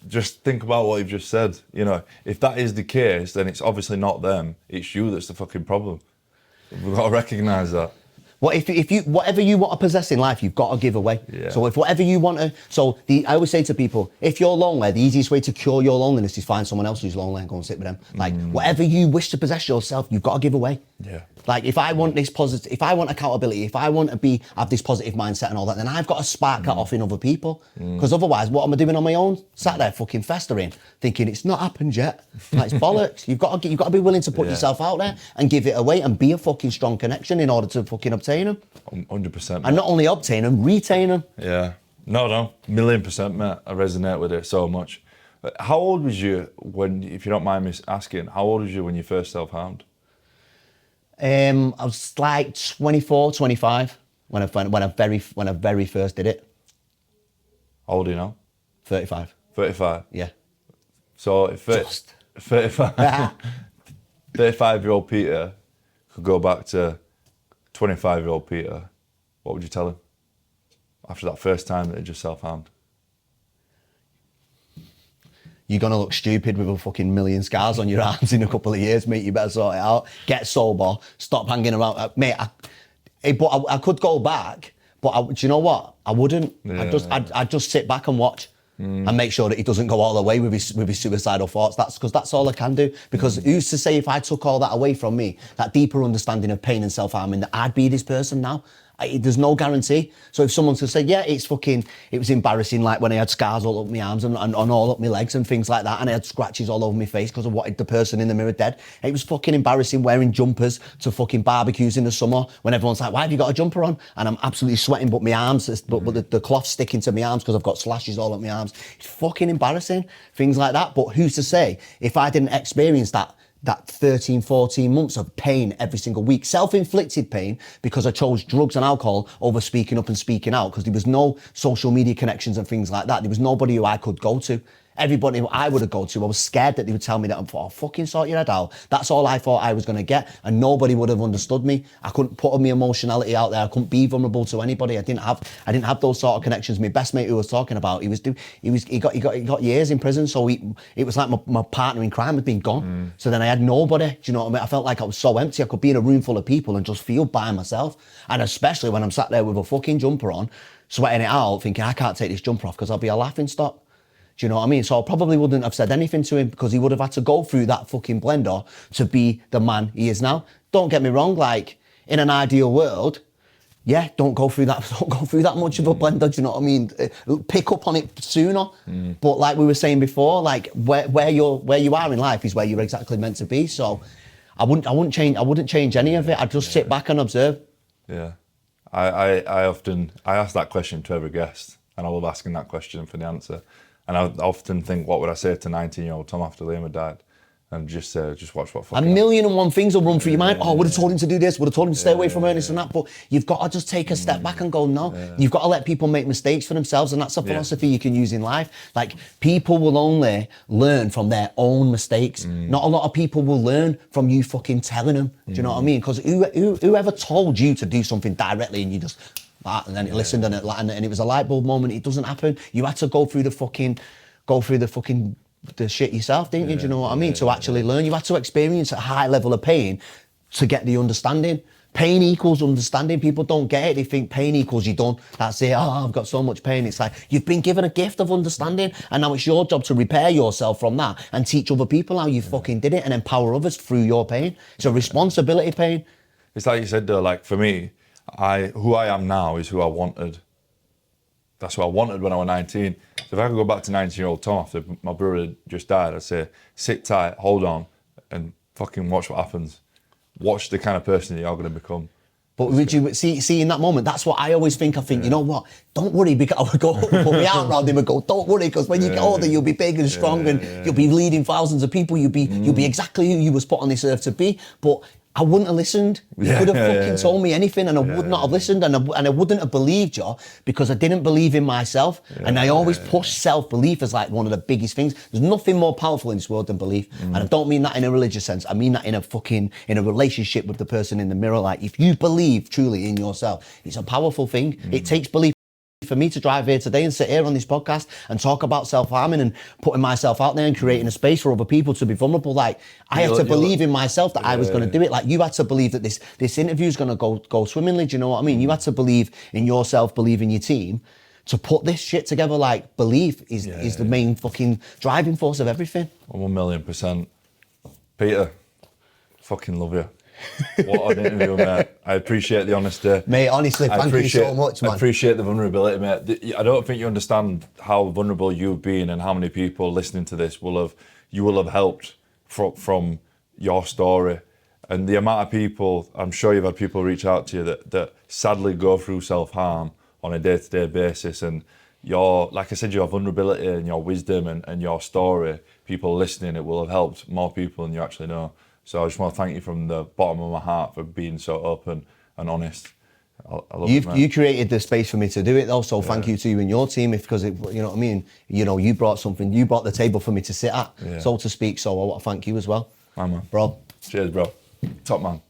just think about what you've just said. You know, if that is the case, then it's obviously not them. It's you that's the fucking problem. We've got to recognise that. Well, if you whatever you want to possess in life, you've got to give away. Yeah. So if whatever you want to, I always say to people, if you're lonely, the easiest way to cure your loneliness is find someone else who's lonely and go and sit with them. Like whatever you wish to possess yourself, you've got to give away. Yeah. Like if I want this positive, if I want accountability, if I want to have this positive mindset and all that, then I've got to spark that off in other people. Because otherwise, what am I doing on my own? Sat there fucking festering, thinking it's not happened yet. Like it's bollocks. You've got to be willing to put yourself out there and give it away and be a fucking strong connection in order to fucking obtain them. 100%. And not only obtain them, retain them. Yeah. No, 1,000,000%, mate. I resonate with it so much. How old was you when, if you don't mind me asking, how old was you when you first self-harmed? I was like 24, 25 when I very first did it. How old are you now? 35. 35. Yeah. So if 35-year-old Peter could go back to 25-year-old Peter, what would you tell him after that first time that he just self-harmed? You're going to look stupid with a fucking million scars on your arms in a couple of years, mate. You better sort it out. Get sober. Stop hanging around. Mate, I could go back, but do you know what? I wouldn't. Yeah. I'd just sit back and watch and make sure that he doesn't go all the way with his suicidal thoughts. That's all I can do. Because who's to say if I took all that away from me, that deeper understanding of pain and self-harming, that I'd be this person now? There's no guarantee. So if someone to say, yeah, it was embarrassing, like when I had scars all up my arms and all up my legs and things like that, and I had scratches all over my face because I wanted the person in the mirror dead. It was fucking embarrassing wearing jumpers to fucking barbecues in the summer when everyone's like, why have you got a jumper on? And I'm absolutely sweating, but my arms, but the cloth's sticking to my arms because I've got slashes all up my arms. It's fucking embarrassing, things like that. But who's to say if I didn't experience that 13, 14 months of pain every single week, self-inflicted pain, because I chose drugs and alcohol over speaking up and speaking out, because there was no social media connections and things like that. There was nobody who I could go to. Everybody I would have gone to, I was scared that they would tell me that. I thought, oh, fucking sort your head out. That's all I thought I was going to get, and nobody would have understood me. I couldn't put my emotionality out there. I couldn't be vulnerable to anybody. I didn't have those sort of connections. My best mate who I was talking about, he got years in prison, so it was like my partner in crime had been gone. So then I had nobody. Do you know what I mean? I felt like I was so empty. I could be in a room full of people and just feel by myself. And especially when I'm sat there with a fucking jumper on, sweating it out, thinking I can't take this jumper off because I'll be a laughing stock. Do you know what I mean? So I probably wouldn't have said anything to him because he would have had to go through that fucking blender to be the man he is now. Don't get me wrong, like in an ideal world, yeah, don't go through that much of a blender, do you know what I mean? Pick up on it sooner. But like we were saying before, like where you are in life is where you're exactly meant to be. So I wouldn't change any of it. I'd just sit back and observe. Yeah. I ask that question to every guest, and I love asking that question for the answer. And I often think, what would I say to 19-year-old Tom after Liam had died? And just watch what fucking... A million and one things will run through your mind. I would have told him to do this, would have told him to stay away from Ernest and that. But you've got to just take a step back and go, no. You've got to let people make mistakes for themselves. And that's a philosophy you can use in life. Like, people will only learn from their own mistakes. Not a lot of people will learn from you fucking telling them. Do you know what I mean? Because whoever told you to do something directly and you just... and then it listened and it was a light bulb moment. It doesn't happen. You had to go through the shit yourself, didn't you? Do you know what I mean? To actually learn, you had to experience a high level of pain to get the understanding. Pain equals understanding. People don't get it. They think pain equals you done. That's it. Oh, I've got so much pain. It's like you've been given a gift of understanding, and now it's your job to repair yourself from that and teach other people how you fucking did it and empower others through your pain. It's a responsibility pain. It's like you said though, like for me, who I am now is who I wanted. That's what I wanted when I was 19. So if I could go back to 19-year-old Tom after my brother had just died, I'd say, sit tight, hold on, and fucking watch what happens. Watch the kind of person that you're going to become. But would you see in that moment, that's what I always think. I think, you know what, don't worry, because I would go put my arm around him and go, don't worry, because when you get older, you'll be big and strong and you'll be leading thousands of people. You'll be exactly who you was put on this earth to be. But I wouldn't have listened. You could have fucking told me anything and I would not have listened, and I wouldn't have believed you because I didn't believe in myself. And I always push self-belief as like one of the biggest things. There's nothing more powerful in this world than belief. And I don't mean that in a religious sense. I mean that in a relationship with the person in the mirror. Like if you believe truly in yourself, it's a powerful thing. It takes belief. For me to drive here today and sit here on this podcast and talk about self-harming and putting myself out there and creating a space for other people to be vulnerable, like I had to believe in myself that I was going to do it. Like you had to believe that this interview is going to go swimmingly. Do you know what I mean? You had to believe in yourself, believe in your team to put this shit together. Like belief is the main fucking driving force of everything. 1,000,000%. Peter, fucking love you. What an interview, mate. I appreciate the honesty. Mate, honestly, thank you so much, man. I appreciate the vulnerability, mate. I don't think you understand how vulnerable you've been and how many people listening to this will have helped from your story. And the amount of people, I'm sure you've had people reach out to you that sadly go through self-harm on a day-to-day basis. And like I said, your vulnerability and your wisdom and your story, people listening, it will have helped more people than you actually know. So I just want to thank you from the bottom of my heart for being so open and honest. I love it, you created the space for me to do it though, so thank you to you and your team, because you know what I mean. You know, you brought the table for me to sit at, so to speak. So I want to thank you as well, man. Bro. Cheers, bro. Top man.